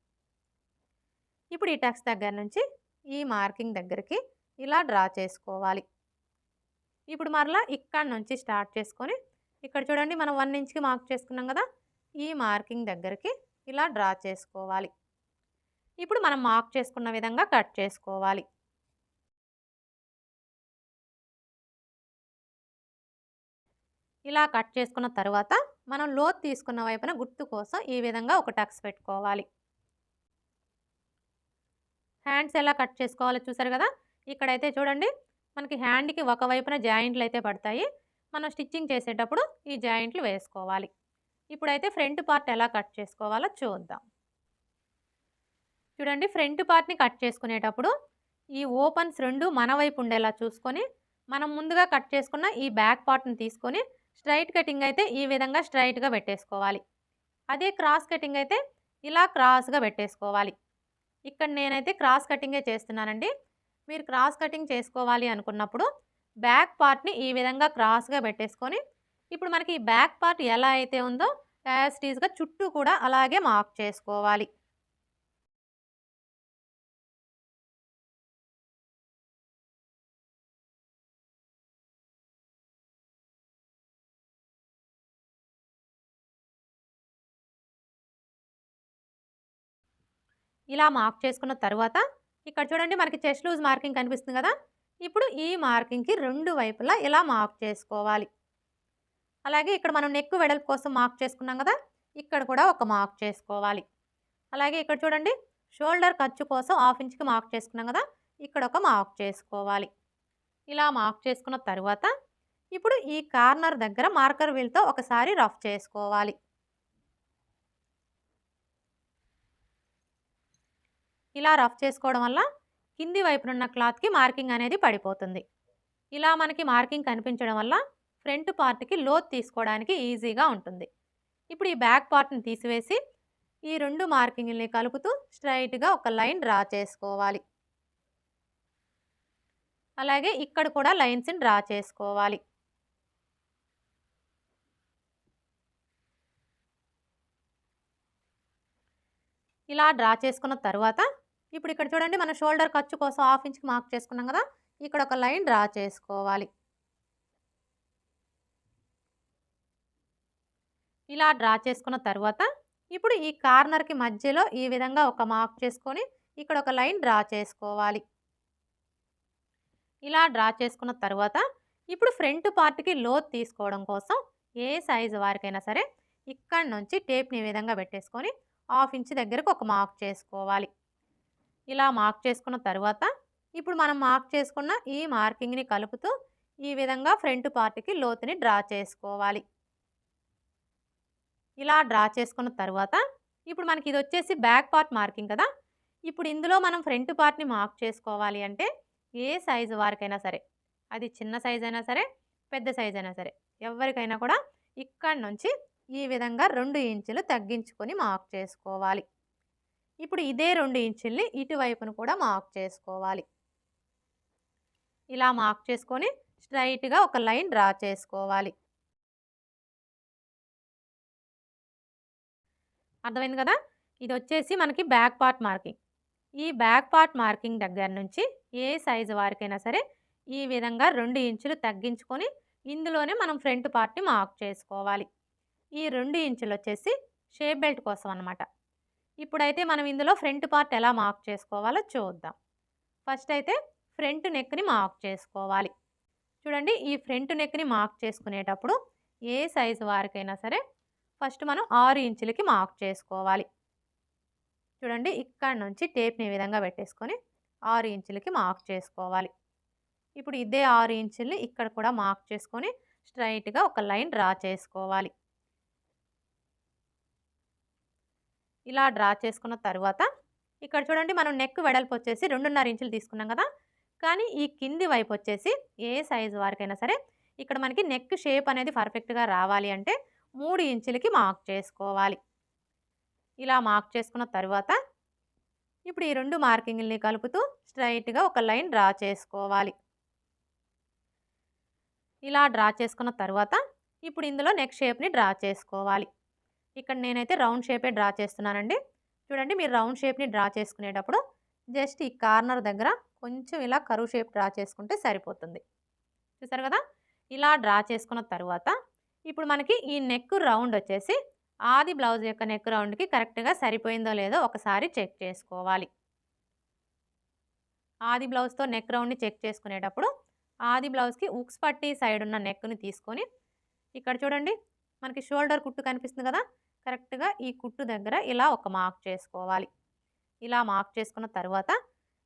ఇప్పుడు ఈ టక్స్ దగ్గర నుంచి ఈ మార్కింగ్ దగ్గరికి ఇలా డ్రా చేసుకోవాలి. ఇప్పుడు మరలా ఇక్కడ నుంచి స్టార్ట్ చేసుకొని ఇక్కడ చూడండి మనం 1 ఇంచ్‌కి మార్క్ చేసుకున్నాం కదా! ఈ మార్కింగ్ దగ్గరికి ఇలా డ్రా చేసుకోవాలి. ఇప్పుడు మనం మార్క్ చేసుకున్న విధంగా కట్ చేసుకోవాలి. ఇలా కట్ చేసుకున్న తర్వాత మనం లోతు తీసుకున్న వైపున గుర్తు కోసం ఈ విధంగా ఒక టక్స్ పెట్టుకోవాలి. హ్యాండ్స్ ఎలా కట్ చేసుకోవాలో చూసారు కదా! ఇక్కడైతే చూడండి మనకి హ్యాండ్‌కి ఒక వైపున జాయింట్లు అయితే పడతాయి. మనం స్టిచ్చింగ్ చేసేటప్పుడు ఈ జాయింట్లు వేసుకోవాలి. ఇప్పుడైతే ఫ్రంట్ పార్ట్ ఎలా కట్ చేసుకోవాలో చూద్దాం. చూడండి ఫ్రంట్ పార్ట్‌ని కట్ చేసుకునేటప్పుడు ఈ ఓపెన్స్ 2 మన వైపు ఉండేలా చూసుకొని మనం ముందుగా కట్ చేసుకున్న ఈ బ్యాక్ పార్ట్‌ని తీసుకొని స్ట్రైట్ కటింగ్ అయితే ఈ విధంగా స్ట్రైట్‌గా పెట్టేసుకోవాలి. అదే క్రాస్ కటింగ్ అయితే ఇలా క్రాస్‌గా పెట్టేసుకోవాలి. ఇక్కడ నేనైతే క్రాస్ కటింగే చేస్తున్నానండి. మీరు క్రాస్ కటింగ్ చేసుకోవాలి అనుకున్నప్పుడు బ్యాక్ పార్ట్‌ని ఈ విధంగా క్రాస్‌గా పెట్టేసుకొని ఇప్పుడు మనకి ఈ బ్యాక్ పార్ట్ ఎలా అయితే ఉందో యాజ్ ఇట్ ఈస్‌గా చుట్టూ కూడా అలాగే మార్క్ చేసుకోవాలి. ఇలా మార్క్ చేసుకున్న తర్వాత ఇక్కడ చూడండి మనకి చెస్ట్ లూజ్ మార్కింగ్ కనిపిస్తుంది కదా! ఇప్పుడు ఈ మార్కింగ్‌కి 2 వైపులా ఇలా మార్క్ చేసుకోవాలి. అలాగే ఇక్కడ మనం నెక్ వెడల్పు కోసం మార్క్ చేసుకున్నాం కదా! ఇక్కడ కూడా ఒక మార్క్ చేసుకోవాలి. అలాగే ఇక్కడ చూడండి షోల్డర్ ఖర్చు కోసం 1/2 ఇంచ్‌కి మార్క్ చేసుకున్నాం కదా! ఇక్కడ ఒక మార్క్ చేసుకోవాలి. ఇలా మార్క్ చేసుకున్న తర్వాత ఇప్పుడు ఈ కార్నర్ దగ్గర మార్కర్ వీల్‌తో ఒకసారి రఫ్ చేసుకోవాలి. ఇలా రఫ్ చేసుకోవడం వల్ల కింది వైపునున్న క్లాత్‌కి మార్కింగ్ అనేది పడిపోతుంది. ఇలా మనకి మార్కింగ్ కనిపించడం వల్ల ఫ్రంట్ పార్ట్‌కి లోతు తీసుకోవడానికి ఈజీగా ఉంటుంది. ఇప్పుడు ఈ బ్యాక్ పార్ట్‌ని తీసివేసి ఈ 2 మార్కింగ్‌లని కలుపుతూ స్ట్రెయిట్‌గా ఒక లైన్ డ్రా చేసుకోవాలి. అలాగే ఇక్కడ కూడా లైన్స్‌ని డ్రా చేసుకోవాలి. ఇలా డ్రా చేసుకున్న తర్వాత ఇప్పుడు ఇక్కడ చూడండి మనం షోల్డర్ ఖర్చు కోసం హాఫ్ ఇంచ్కి మార్క్ చేసుకున్నాం కదా, ఇక్కడ ఒక లైన్ డ్రా చేసుకోవాలి. ఇలా డ్రా చేసుకున్న తర్వాత ఇప్పుడు ఈ కార్నర్కి మధ్యలో ఈ విధంగా ఒక మార్క్ చేసుకొని ఇక్కడ ఒక లైన్ డ్రా చేసుకోవాలి. ఇలా డ్రా చేసుకున్న తర్వాత ఇప్పుడు ఫ్రంట్ పార్ట్కి లోత్ తీసుకోవడం కోసం ఏ సైజు వారికైనా సరే ఇక్కడ నుంచి టేప్ని ఈ విధంగా పెట్టేసుకొని హాఫ్ ఇంచ్ దగ్గరకు ఒక మార్క్ చేసుకోవాలి. ఇలా మార్క్ చేసుకున్న తర్వాత ఇప్పుడు మనం మార్క్ చేసుకున్న ఈ మార్కింగ్ని కలుపుతూ ఈ విధంగా ఫ్రంట్ పార్ట్కి లోతుని డ్రా చేసుకోవాలి. ఇలా డ్రా చేసుకున్న తర్వాత ఇప్పుడు మనకి ఇది వచ్చేసి బ్యాక్ పార్ట్ మార్కింగ్ కదా, ఇప్పుడు ఇందులో మనం ఫ్రంట్ పార్ట్ని మార్క్ చేసుకోవాలి అంటే ఏ సైజు వారికైనా సరే, అది చిన్న సైజ్ అయినా సరే పెద్ద సైజ్ అయినా సరే, ఎవరికైనా కూడా ఇక్కడ నుంచి ఈ విధంగా 2 ఇంచులు తగ్గించుకొని మార్క్ చేసుకోవాలి. ఇప్పుడు ఇదే 2 ఇంచుల్ని ఇటువైపును కూడా మార్క్ చేసుకోవాలి. ఇలా మార్క్ చేసుకొని స్ట్రైట్గా ఒక లైన్ డ్రా చేసుకోవాలి. అర్థమైంది కదా, ఇది వచ్చేసి మనకి బ్యాక్ పార్ట్ మార్కింగ్. ఈ బ్యాక్ పార్ట్ మార్కింగ్ దగ్గర నుంచి ఏ సైజు వారికైనా సరే ఈ విధంగా 2 ఇంచులు తగ్గించుకొని ఇందులోనే మనం ఫ్రంట్ పార్ట్ని మార్క్ చేసుకోవాలి. ఈ 2 ఇంచులు వచ్చేసి షేప్ బెల్ట్ కోసం అన్నమాట. ఇప్పుడైతే మనం ఇందులో ఫ్రంట్ పార్ట్ ఎలా మార్క్ చేసుకోవాలో చూద్దాం. ఫస్ట్ అయితే ఫ్రంట్ నెక్ని మార్క్ చేసుకోవాలి. చూడండి, ఈ ఫ్రంట్ నెక్ని మార్క్ చేసుకునేటప్పుడు ఏ సైజు వారికైనా సరే ఫస్ట్ మనం 6 ఇంచులకి మార్క్ చేసుకోవాలి. చూడండి, ఇక్కడ నుంచి టేప్ని ఈ విధంగా పెట్టేసుకొని 6 ఇంచులకి మార్క్ చేసుకోవాలి. ఇప్పుడు ఇదే 6 ఇంచుల్ని ఇక్కడ కూడా మార్క్ చేసుకొని స్ట్రైట్గా ఒక లైన్ డ్రా చేసుకోవాలి. ఇలా డ్రా చేసుకున్న తర్వాత ఇక్కడ చూడండి మనం నెక్ వెడల్పు వచ్చేసి 2.5 ఇంచులు తీసుకున్నాం కదా, కానీ ఈ కింది వైపు వచ్చేసి ఏ సైజు వారికైనా సరే ఇక్కడ మనకి నెక్ షేప్ అనేది పర్ఫెక్ట్గా రావాలి అంటే 3 ఇంచులకి మార్క్ చేసుకోవాలి. ఇలా మార్క్ చేసుకున్న తర్వాత ఇప్పుడు ఈ 2 మార్కింగ్ని కలుపుతూ స్ట్రైట్గా ఒక లైన్ డ్రా చేసుకోవాలి. ఇలా డ్రా చేసుకున్న తర్వాత ఇప్పుడు ఇందులో నెక్ షేప్ని డ్రా చేసుకోవాలి. ఇక్కడ నేనైతే రౌండ్ షేపే డ్రా చేస్తున్నానండి. చూడండి, మీరు రౌండ్ షేప్ని డ్రా చేసుకునేటప్పుడు జస్ట్ ఈ కార్నర్ దగ్గర కొంచెం ఇలా కరువు షేప్ డ్రా చేసుకుంటే సరిపోతుంది. చూసారు కదా, ఇలా డ్రా చేసుకున్న తర్వాత ఇప్పుడు మనకి ఈ నెక్ రౌండ్ వచ్చేసి ఆది బ్లౌజ్ యొక్క నెక్ రౌండ్కి కరెక్ట్గా సరిపోయిందో లేదో ఒకసారి చెక్ చేసుకోవాలి. ఆది బ్లౌజ్తో నెక్ రౌండ్ని చెక్ చేసుకునేటప్పుడు ఆది బ్లౌజ్కి ఉక్స్ పట్టి సైడ్ ఉన్న నెక్ని తీసుకొని ఇక్కడ చూడండి మనకి షోల్డర్ కుట్టు కనిపిస్తుంది కదా, కరెక్ట్గా ఈ కుట్టు దగ్గర ఇలా ఒక మార్క్ చేసుకోవాలి. ఇలా మార్క్ చేసుకున్న తర్వాత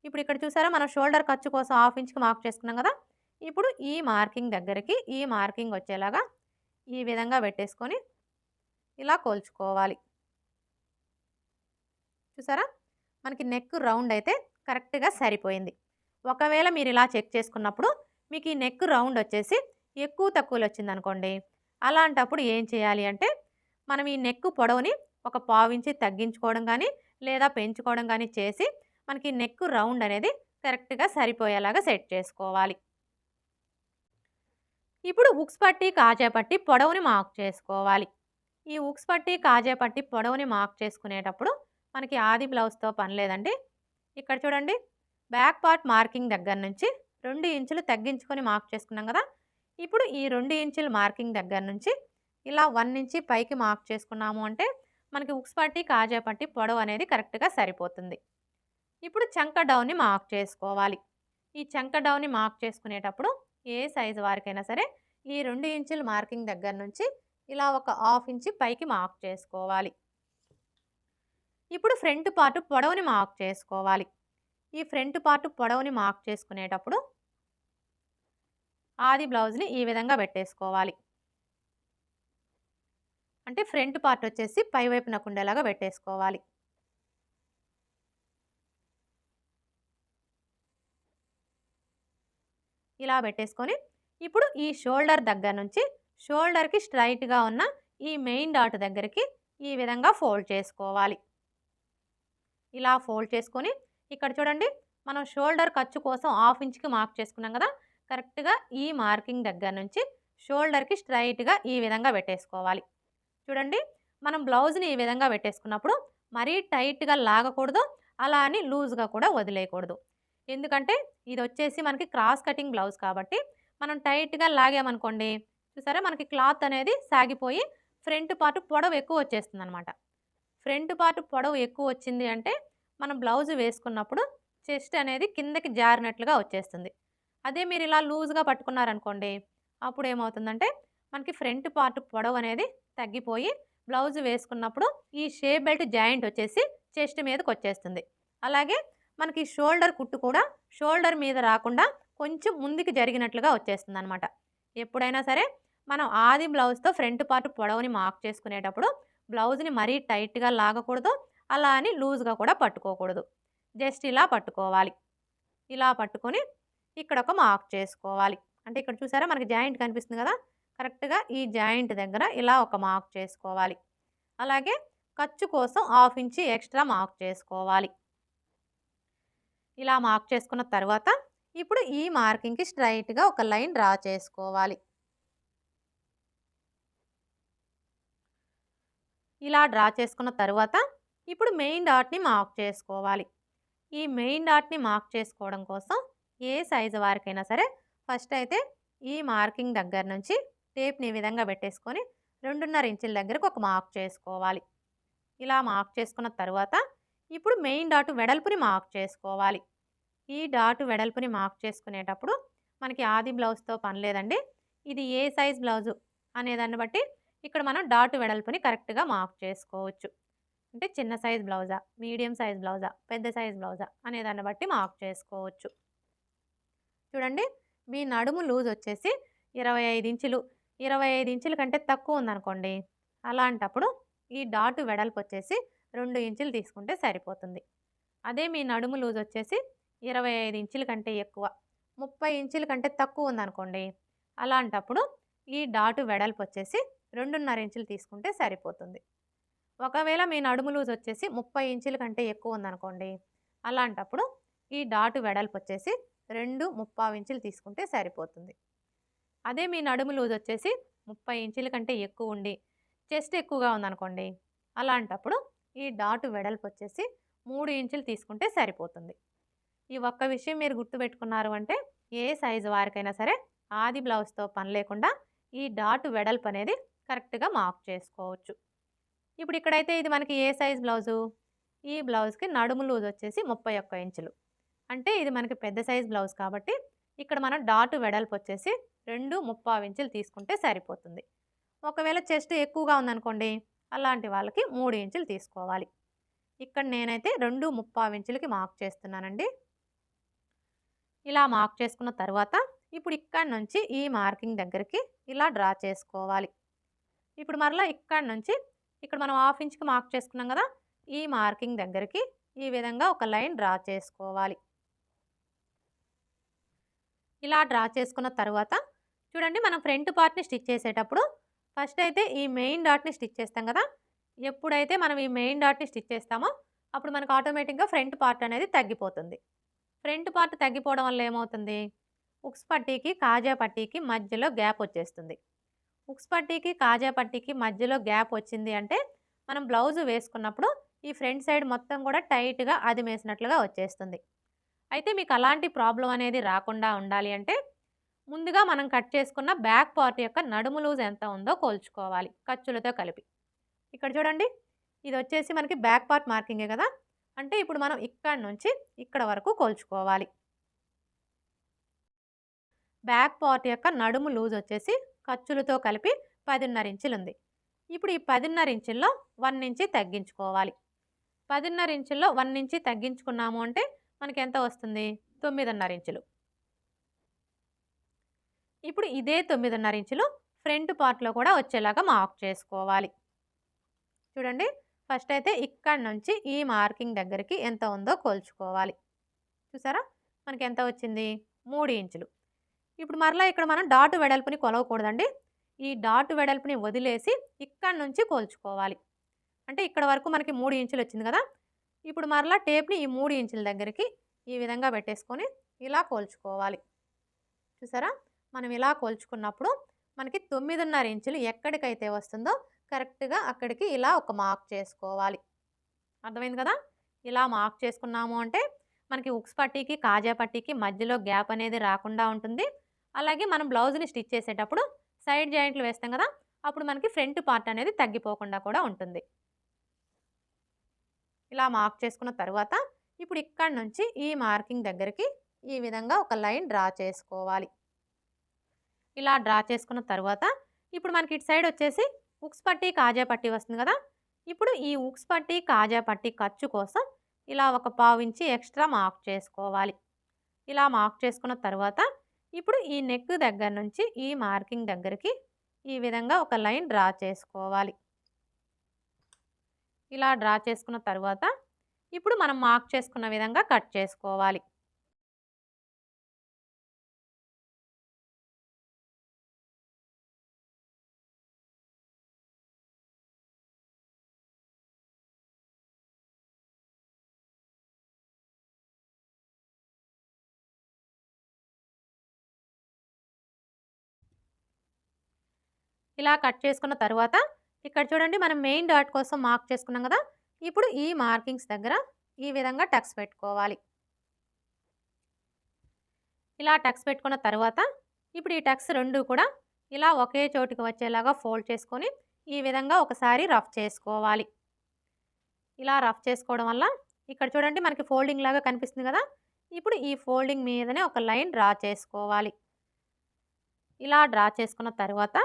ఇప్పుడు ఇక్కడ చూసారా మనం షోల్డర్ ఖర్చు కోసం హాఫ్ ఇంచ్కి మార్క్ చేసుకున్నాం కదా, ఇప్పుడు ఈ మార్కింగ్ దగ్గరికి ఈ మార్కింగ్ వచ్చేలాగా ఈ విధంగా పెట్టేసుకొని ఇలా కొలుచుకోవాలి. చూసారా, మనకి నెక్ రౌండ్ అయితే కరెక్ట్గా సరిపోయింది. ఒకవేళ మీరు ఇలా చెక్ చేసుకున్నప్పుడు మీకు ఈ నెక్ రౌండ్ వచ్చేసి ఎక్కువ తక్కువలు వచ్చిందనుకోండి, అలాంటప్పుడు ఏం చేయాలి అంటే మనం ఈ నెక్ పొడవుని ఒక 1/4 ఇంచి తగ్గించుకోవడం కానీ లేదా పెంచుకోవడం కానీ చేసి మనకి నెక్ రౌండ్ అనేది కరెక్ట్గా సరిపోయేలాగా సెట్ చేసుకోవాలి. ఇప్పుడు ఉక్స్ పట్టి కాజా పట్టి పొడవుని మార్క్ చేసుకోవాలి. ఈ ఉక్స్ పట్టి కాజా పట్టి పొడవుని మార్క్ చేసుకునేటప్పుడు మనకి ఆది బ్లౌజ్తో పని లేదండి. ఇక్కడ చూడండి బ్యాక్ పార్ట్ మార్కింగ్ దగ్గర నుంచి 2 ఇంచులు తగ్గించుకొని మార్క్ చేసుకున్నాం కదా, ఇప్పుడు ఈ 2 ఇంచుల మార్కింగ్ దగ్గర నుంచి ఇలా 1 ఇంచి పైకి మార్క్ చేసుకున్నాము అంటే మనకి ఉక్స్ పట్టి కాజా పట్టి పొడవు అనేది కరెక్ట్గా సరిపోతుంది. ఇప్పుడు చంక డౌన్ని మార్క్ చేసుకోవాలి. ఈ చంక డౌన్ని మార్క్ చేసుకునేటప్పుడు ఏ సైజు వారికైనా సరే ఈ 2 ఇంచుల మార్కింగ్ దగ్గర నుంచి ఇలా ఒక హాఫ్ ఇంచి పైకి మార్క్ చేసుకోవాలి. ఇప్పుడు ఫ్రంట్ పార్ట్ పొడవుని మార్క్ చేసుకోవాలి. ఈ ఫ్రంట్ పార్ట్ పొడవుని మార్క్ చేసుకునేటప్పుడు ఆది బ్లౌజ్ని ఈ విధంగా పెట్టేసుకోవాలి. అంటే ఫ్రంట్ పార్ట్ వచ్చేసి పై వైపునకు ఉండేలాగా పెట్టేసుకోవాలి. ఇలా పెట్టేసుకొని ఇప్పుడు ఈ షోల్డర్ దగ్గర నుంచి షోల్డర్కి స్ట్రైట్గా ఉన్న ఈ మెయిన్ డాట్ దగ్గరికి ఈ విధంగా ఫోల్డ్ చేసుకోవాలి. ఇలా ఫోల్డ్ చేసుకొని ఇక్కడ చూడండి మనం షోల్డర్ ఖర్చు కోసం హాఫ్ ఇంచ్కి మార్క్ చేసుకున్నాం కదా, కరెక్ట్గా ఈ మార్కింగ్ దగ్గర నుంచి షోల్డర్కి స్ట్రైట్గా ఈ విధంగా పెట్టేసుకోవాలి. చూడండి మనం బ్లౌజ్ని ఈ విధంగా పెట్టేసుకున్నప్పుడు మరీ టైట్‌గా లాగకూడదు. అలా అని లూజ్‌గా కూడా వదిలేయకూడదు. ఎందుకంటే ఇదొచ్చేసి మనకి క్రాస్ కటింగ్ బ్లౌజ్ కాబట్టి మనం టైట్‌గా లాగామనుకోండి, చూసారా మనకి క్లాత్ అనేది సాగిపోయి ఫ్రంట్ పార్ట్ పొడవు ఎక్కువొచ్చేస్తుందనమాట. ఫ్రంట్ పార్ట్ పొడవు ఎక్కువొచ్చింది అంటే మనం బ్లౌజ్ వేసుకున్నప్పుడు చెస్ట్ అనేది కిందకి జారినట్లుగా వచ్చేస్తుంది. అదే మీరిలా లూజ్‌గా పట్టుకున్నారనుకోండి, అప్పుడేమవుతుందంటే మనకి ఫ్రంట్ పార్ట్ పొడవనేది తగ్గిపోయి బ్లౌజ్ వేసుకున్నప్పుడు ఈ షేప్ బెల్ట్ జాయింట్ వచ్చేసి చెస్ట్ మీదకొచ్చేస్తుంది. అలాగే మనకి షోల్డర్ కుట్టు కూడా షోల్డర్ మీద రాకుండా కొంచెం ముందుకు జరిగినట్లుగా వచ్చేస్తుందనమాట. ఎప్పుడైనా సరే మనం ఆది బ్లౌజ్‌తో ఫ్రంట్ పార్ట్ పొడవుని మార్క్ చేసుకునేటప్పుడు బ్లౌజ్‌ని మరీ టైట్‌గా లాగకూడదు. అలా అని లూజ్‌గా కూడా పట్టుకోకూడదు. జస్ట్ ఇలా పట్టుకోవాలి. ఇలా పట్టుకొని ఇక్కడొక మార్క్ చేసుకోవాలి. అంటే ఇక్కడ చూసారా మనకి జాయింట్ కనిపిస్తుంది కదా! కరెక్ట్‌గా ఈ జాయింట్ దగ్గర ఇలా ఒక మార్క్ చేసుకోవాలి. అలాగే ఖర్చు కోసం హాఫ్ ఇంచి ఎక్స్‌ట్రా మార్క్ చేసుకోవాలి. ఇలా మార్క్ చేసుకున్న తర్వాత ఇప్పుడు ఈ మార్కింగ్‌కి స్ట్రెయిట్‌గా ఒక లైన్ డ్రా చేసుకోవాలి. ఇలా డ్రా చేసుకున్న తరువాత ఇప్పుడు మెయిన్ డాట్‌ని మార్క్ చేసుకోవాలి. ఈ మెయిన్ డాట్‌ని మార్క్ చేసుకోవడం కోసం ఏ సైజు వారికైనా సరే ఫస్ట్ అయితే ఈ మార్కింగ్ దగ్గర నుంచి టేప్‌ని ఈ విధంగా పెట్టేసుకొని 2.5 ఇంచుల దగ్గరకు ఒక మార్క్ చేసుకోవాలి. ఇలా మార్క్ చేసుకున్న తరువాత ఇప్పుడు మెయిన్ డాట్ వెడల్పుని మార్క్ చేసుకోవాలి. ఈ డాట్ వెడల్పుని మార్క్ చేసుకునేటప్పుడు మనకి ఆది బ్లౌజ్‌తో పని లేదండి. ఇది ఏ సైజ్ బ్లౌజు అనేదాన్ని బట్టి ఇక్కడ మనం డాట్ వెడల్పుని కరెక్ట్‌గా మార్క్ చేసుకోవచ్చు. అంటే చిన్న సైజ్ బ్లౌజా, మీడియం సైజ్ బ్లౌజా, పెద్ద సైజ్ బ్లౌజా అనేదాన్ని బట్టి మార్క్ చేసుకోవచ్చు. చూడండి మీ నడుము లూజ్ వచ్చేసి 25 ఇంచులు, 25 ఇంచుల కంటే తక్కువ ఉందనుకోండి. అలాంటప్పుడు ఈ డాట్ వెడల్పు వచ్చేసి 2 ఇంచులు తీసుకుంటే సరిపోతుంది. అదే మీ నడుము లూజ్ వచ్చేసి 25 ఇంచుల కంటే ఎక్కువ, 30 ఇంచుల కంటే తక్కువ ఉందనుకోండి. అలాంటప్పుడు ఈ డాట్ వెడల్పు వచ్చేసి 2.5 ఇంచులు తీసుకుంటే సరిపోతుంది. ఒకవేళ మీ నడుము లూజ్ వచ్చేసి 30 ఇంచుల కంటే ఎక్కువ ఉందనుకోండి. అలాంటప్పుడు ఈ డాట్ వెడల్పు వచ్చేసి 2 ఇంచులు తీసుకుంటే సరిపోతుంది. అదే మీ నడుము లూజ్ వచ్చేసి 30 ఇంచుల కంటే ఎక్కువ ఉండి చెస్ట్ ఎక్కువగా ఉందనుకోండి. అలాంటప్పుడు ఈ డాట్ వెడల్పు వచ్చేసి 3 ఇంచులు తీసుకుంటే సరిపోతుంది. ఈ ఒక్క విషయం మీరు గుర్తుపెట్టుకున్నారు అంటే ఏ సైజు వారికైనా సరే ఆది బ్లౌజ్‌తో పని లేకుండా ఈ డాట్ వెడల్పు అనేది కరెక్ట్‌గా మార్క్ చేసుకోవచ్చు. ఇప్పుడు ఇక్కడైతే ఇది మనకి ఏ సైజ్ బ్లౌజు? ఈ బ్లౌజ్‌కి నడుము లూజ్ వచ్చేసి 31 ఇంచులు. అంటే ఇది మనకి పెద్ద సైజ్ బ్లౌజ్ కాబట్టి ఇక్కడ మనం డాట్ వెడల్పు వచ్చేసి 2 ఇంచులు తీసుకుంటే సరిపోతుంది. ఒకవేళ చెస్ట్ ఎక్కువగా ఉందనుకోండి, అలాంటి వాళ్ళకి 3 ఇంచులు తీసుకోవాలి. ఇక్కడ నేనైతే 2 ఇంచులకి మార్క్ చేస్తున్నానండి. ఇలా మార్క్ చేసుకున్న తర్వాత ఇప్పుడు ఇక్కడి నుంచి ఈ మార్కింగ్ దగ్గరికి ఇలా డ్రా చేసుకోవాలి. ఇప్పుడు మరలా ఇక్కడి నుంచి ఇక్కడ మనం హాఫ్ ఇంచ్‌కి మార్క్ చేసుకున్నాం కదా! ఈ మార్కింగ్ దగ్గరికి ఈ విధంగా ఒక లైన్ డ్రా చేసుకోవాలి. ఇలా డ్రా చేసుకున్న తర్వాత చూడండి మనం ఫ్రంట్ పార్ట్‌ని స్టిచ్ చేసేటప్పుడు ఫస్ట్ అయితే ఈ మెయిన్ డాట్‌ని స్టిచ్ చేస్తాం కదా! ఎప్పుడైతే మనం ఈ మెయిన్ డాట్‌ని స్టిచ్ చేస్తామో అప్పుడు మనకు ఆటోమేటిక్‌గా ఫ్రంట్ పార్ట్ అనేది తగ్గిపోతుంది. ఫ్రంట్ పార్ట్ తగ్గిపోవడం వల్ల ఏమవుతుంది? ఉక్స్ పట్టీకి, కాజా పట్టీకి మధ్యలో గ్యాప్ వచ్చేస్తుంది. ఉక్స్ పట్టీకి, కాజా పట్టీకి మధ్యలో గ్యాప్ వచ్చింది అంటే మనం బ్లౌజ్ వేసుకున్నప్పుడు ఈ ఫ్రంట్ సైడ్ మొత్తం కూడా టైట్‌గా అదిమేసినట్లుగా వచ్చేస్తుంది. అయితే మీకు అలాంటి ప్రాబ్లమ్ అనేది రాకుండా ఉండాలి అంటే ముందుగా మనం కట్ చేసుకున్న బ్యాక్ పార్ట్ యొక్క నడుము లూజ్ ఎంత ఉందో కొలుచుకోవాలి ఖర్చులతో కలిపి. ఇక్కడ చూడండి ఇది వచ్చేసి మనకి బ్యాక్ పార్ట్ మార్కింగే కదా! అంటే ఇప్పుడు మనం ఇక్కడి నుంచి ఇక్కడ వరకు కొలుచుకోవాలి. బ్యాక్ పార్ట్ యొక్క నడుము లూజ్ వచ్చేసి ఖర్చులతో కలిపి 10.5 ఇంచులు ఉంది. ఇప్పుడు ఈ 10.5 ఇంచుల్లో 1 ఇంచి తగ్గించుకోవాలి. 10.5 ఇంచుల్లో 1 ఇంచి తగ్గించుకున్నాము అంటే మనకి ఎంత వస్తుంది? 9.5 ఇంచులు. ఇప్పుడు ఇదే 9.5 ఇంచులు ఫ్రంట్ పార్ట్‌లో కూడా వచ్చేలాగా మార్క్ చేసుకోవాలి. చూడండి ఫస్ట్ అయితే ఇక్కడి నుంచి ఈ మార్కింగ్ దగ్గరికి ఎంత ఉందో కొలుచుకోవాలి. చూసారా? మనకి ఎంత వచ్చింది? 3 ఇంచులు. ఇప్పుడు మరలా ఇక్కడ మనం డాట్ వెడల్పుని కొలవకూడదండి. ఈ డాట్ వెడల్పుని వదిలేసి ఇక్కడి నుంచి కొలుచుకోవాలి. అంటే ఇక్కడ వరకు మనకి 3 ఇంచులు వచ్చింది కదా! ఇప్పుడు మరలా టేప్‌ని ఈ 3 ఇంచుల దగ్గరికి ఈ విధంగా పెట్టేసుకొని ఇలా కొలుచుకోవాలి. చూసారా? మనం ఇలా కొలుచుకున్నప్పుడు మనకి 9.5 ఇంచులు ఎక్కడికైతే వస్తుందో కరెక్ట్‌గా అక్కడికి ఇలా ఒక మార్క్ చేసుకోవాలి. అర్థమైంది కదా? ఇలా మార్క్ చేసుకున్నాము అంటే మనకి ఉక్స్ పట్టీకి, కాజా పట్టీకి మధ్యలో గ్యాప్ అనేది రాకుండా ఉంటుంది. అలాగే మనం బ్లౌజ్‌ని స్టిచ్ చేసేటప్పుడు సైడ్ జాయింట్లు వేస్తాం కదా! అప్పుడు మనకి ఫ్రంట్ పార్ట్ అనేది తగ్గిపోకుండా కూడా ఉంటుంది. ఇలా మార్క్ చేసుకున్న తరువాత ఇప్పుడు ఇక్కడి నుంచి ఈ మార్కింగ్ దగ్గరికి ఈ విధంగా ఒక లైన్ డ్రా చేసుకోవాలి. ఇలా డ్రా చేసుకున్న తరువాత ఇప్పుడు మనకి ఇటు సైడ్ వచ్చేసి ఉక్స్ పట్టీ, కాజా పట్టీ వస్తుంది కదా! ఇప్పుడు ఈ ఉక్స్ పట్టీ, కాజా పట్టీ ఖర్చు కోసం ఇలా ఒక పావించి ఎక్స్ట్రా మార్క్ చేసుకోవాలి. ఇలా మార్క్ చేసుకున్న తరువాత ఇప్పుడు ఈ నెక్ దగ్గర నుంచి ఈ మార్కింగ్ దగ్గరికి ఈ విధంగా ఒక లైన్ డ్రా చేసుకోవాలి. ఇలా డ్రా చేసుకున్న తరువాత ఇప్పుడు మనం మార్క్ చేసుకున్న విధంగా కట్ చేసుకోవాలి. ఇలా కట్ చేసుకున్న తరువాత ఇక్కడ చూడండి మనం మెయిన్ డాట్ కోసం మార్క్ చేసుకున్నాం కదా! ఇప్పుడు ఈ మార్కింగ్స్ దగ్గర ఈ విధంగా టక్స్ పెట్టుకోవాలి. ఇలా టక్స్ పెట్టుకున్న తరువాత ఇప్పుడు ఈ టక్స్ 2 కూడా ఇలా ఒకే చోటికి వచ్చేలాగా ఫోల్డ్ చేసుకొని ఈ విధంగా ఒకసారి రఫ్ చేసుకోవాలి. ఇలా రఫ్ చేసుకోవడం వల్ల ఇక్కడ చూడండి మనకి ఫోల్డింగ్ లాగా కనిపిస్తుంది కదా! ఇప్పుడు ఈ ఫోల్డింగ్ మీదనే ఒక లైన్ డ్రా చేసుకోవాలి. ఇలా డ్రా చేసుకున్న తరువాత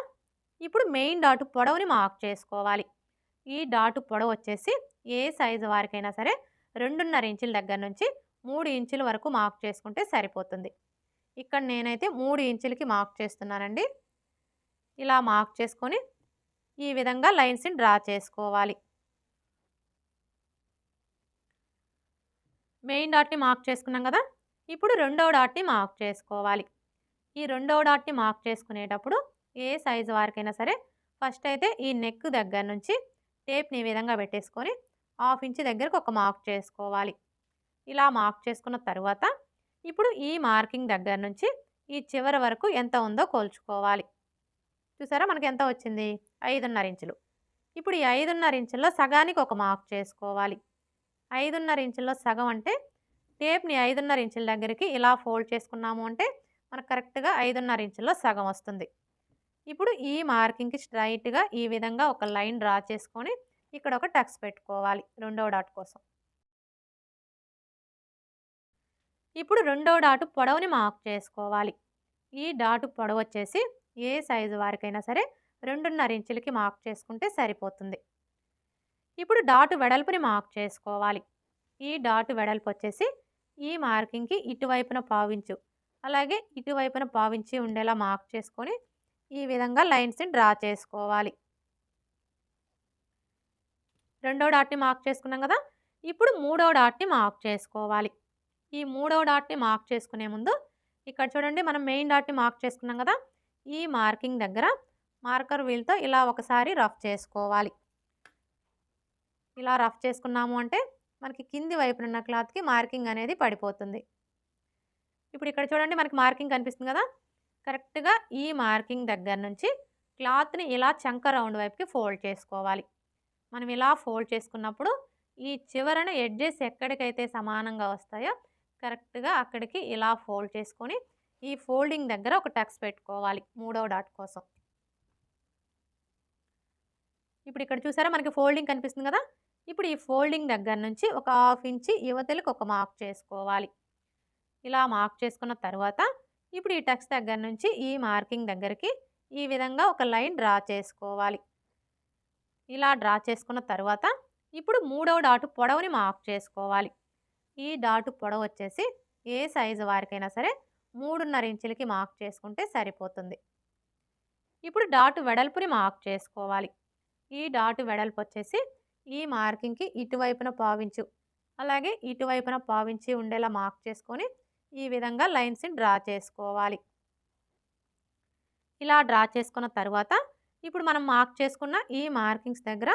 ఇప్పుడు మెయిన్ డాట్ పొడవుని మార్క్ చేసుకోవాలి. ఈ డాట్ పొడవు వచ్చేసి ఏ సైజు వారికైనా సరే 2.5 ఇంచుల దగ్గర నుంచి 3 ఇంచుల వరకు మార్క్ చేసుకుంటే సరిపోతుంది. ఇక్కడ నేనైతే 3 ఇంచులకి మార్క్ చేస్తున్నానండి. ఇలా మార్క్ చేసుకొని ఈ విధంగా లైన్స్ని డ్రా చేసుకోవాలి. మెయిన్ డాట్ని మార్క్ చేసుకున్నాం కదా! ఇప్పుడు రెండవ డాట్ని మార్క్ చేసుకోవాలి. ఈ రెండవ డాట్ని మార్క్ చేసుకునేటప్పుడు ఏ సైజు వారికైనా సరే ఫస్ట్ అయితే ఈ నెక్ దగ్గర నుంచి టేప్ని ఈ విధంగా పెట్టేసుకొని 1/2 ఇంచ్ దగ్గరకు ఒక మార్క్ చేసుకోవాలి. ఇలా మార్క్ చేసుకున్న తరువాత ఇప్పుడు ఈ మార్కింగ్ దగ్గర నుంచి ఈ చివరి వరకు ఎంత ఉందో కొలుచుకోవాలి. చూసారా మనకి ఎంత వచ్చింది? 5.5 ఇంచులు. ఇప్పుడు ఈ 5.5 ఇంచుల్లో సగానికి ఒక మార్క్ చేసుకోవాలి. 5.5 ఇంచుల్లో సగం అంటే టేప్ని 5.5 ఇంచుల దగ్గరికి ఇలా ఫోల్డ్ చేసుకున్నాము అంటే మనకు కరెక్ట్‌గా 5.5 ఇంచుల్లో సగం వస్తుంది. ఇప్పుడు ఈ మార్కింగ్‌కి స్ట్రైట్‌గా ఈ విధంగా ఒక లైన్ డ్రా చేసుకొని ఇక్కడ ఒక టక్స్ పెట్టుకోవాలి రెండవ డాట్ కోసం. ఇప్పుడు రెండవ డాట్ పొడవుని మార్క్ చేసుకోవాలి. ఈ డాట్ పొడవు వచ్చేసి ఏ సైజు వారికైనా సరే 2.5 ఇంచులకి మార్క్ చేసుకుంటే సరిపోతుంది. ఇప్పుడు డాట్ వెడల్పుని మార్క్ చేసుకోవాలి. ఈ డాట్ వెడల్పు వచ్చేసి ఈ మార్కింగ్‌కి ఇటువైపున పావించు అలాగే ఇటువైపున పావించి ఉండేలా మార్క్ చేసుకొని ఈ విధంగా లైన్స్ని డ్రా చేసుకోవాలి. రెండవ డాట్ని మార్క్ చేసుకున్నాం కదా! ఇప్పుడు మూడవ డాట్ని మార్క్ చేసుకోవాలి. ఈ మూడవ డాట్ని మార్క్ చేసుకునే ముందు ఇక్కడ చూడండి మనం మెయిన్ డాట్ని మార్క్ చేసుకున్నాం కదా! ఈ మార్కింగ్ దగ్గర మార్కర్ వీల్తో ఇలా ఒకసారి రఫ్ చేసుకోవాలి. ఇలా రఫ్ చేసుకున్నాము అంటే మనకి కింది వైపునున్న క్లాత్‌కి మార్కింగ్ అనేది పడిపోతుంది. ఇప్పుడు ఇక్కడ చూడండి మనకి మార్కింగ్ కనిపిస్తుంది కదా! కరెక్ట్‌గా ఈ మార్కింగ్ దగ్గర నుంచి క్లాత్‌ని ఇలా చంక రౌండ్ వైపుకి ఫోల్డ్ చేసుకోవాలి. మనం ఇలా ఫోల్డ్ చేసుకున్నప్పుడు ఈ చివరన ఎడ్జెస్ ఎక్కడికైతే సమానంగా వస్తాయో కరెక్ట్‌గా అక్కడికి ఇలా ఫోల్డ్ చేసుకొని ఈ ఫోల్డింగ్ దగ్గర ఒక టక్స్ పెట్టుకోవాలి మూడవ డాట్ కోసం. ఇప్పుడు ఇక్కడ చూసారా మనకి ఫోల్డింగ్ కనిపిస్తుంది కదా! ఇప్పుడు ఈ ఫోల్డింగ్ దగ్గర నుంచి ఒక 1/2 ఇంచ్ యువతలకి ఒక మార్క్ చేసుకోవాలి. ఇలా మార్క్ చేసుకున్న తర్వాత ఇప్పుడు ఈ టక్స్ దగ్గర నుంచి ఈ మార్కింగ్ దగ్గరికి ఈ విధంగా ఒక లైన్ డ్రా చేసుకోవాలి. ఇలా డ్రా చేసుకున్న తర్వాత ఇప్పుడు మూడవ డాట్ పొడవుని మార్క్ చేసుకోవాలి. ఈ డాట్ పొడవు వచ్చేసి ఏ సైజు వారికైనా సరే 3.5 ఇంచులకి మార్క్ చేసుకుంటే సరిపోతుంది. ఇప్పుడు డాట్ వెడల్పుని మార్క్ చేసుకోవాలి. ఈ డాట్ వెడల్పు వచ్చేసి ఈ మార్కింగ్‌కి ఇటువైపున పావించు అలాగే ఇటువైపున పావించి ఉండేలా మార్క్ చేసుకొని ఈ విధంగా లైన్స్ని డ్రా చేసుకోవాలి. ఇలా డ్రా చేసుకున్న తర్వాత ఇప్పుడు మనం మార్క్ చేసుకున్న ఈ మార్కింగ్స్ దగ్గర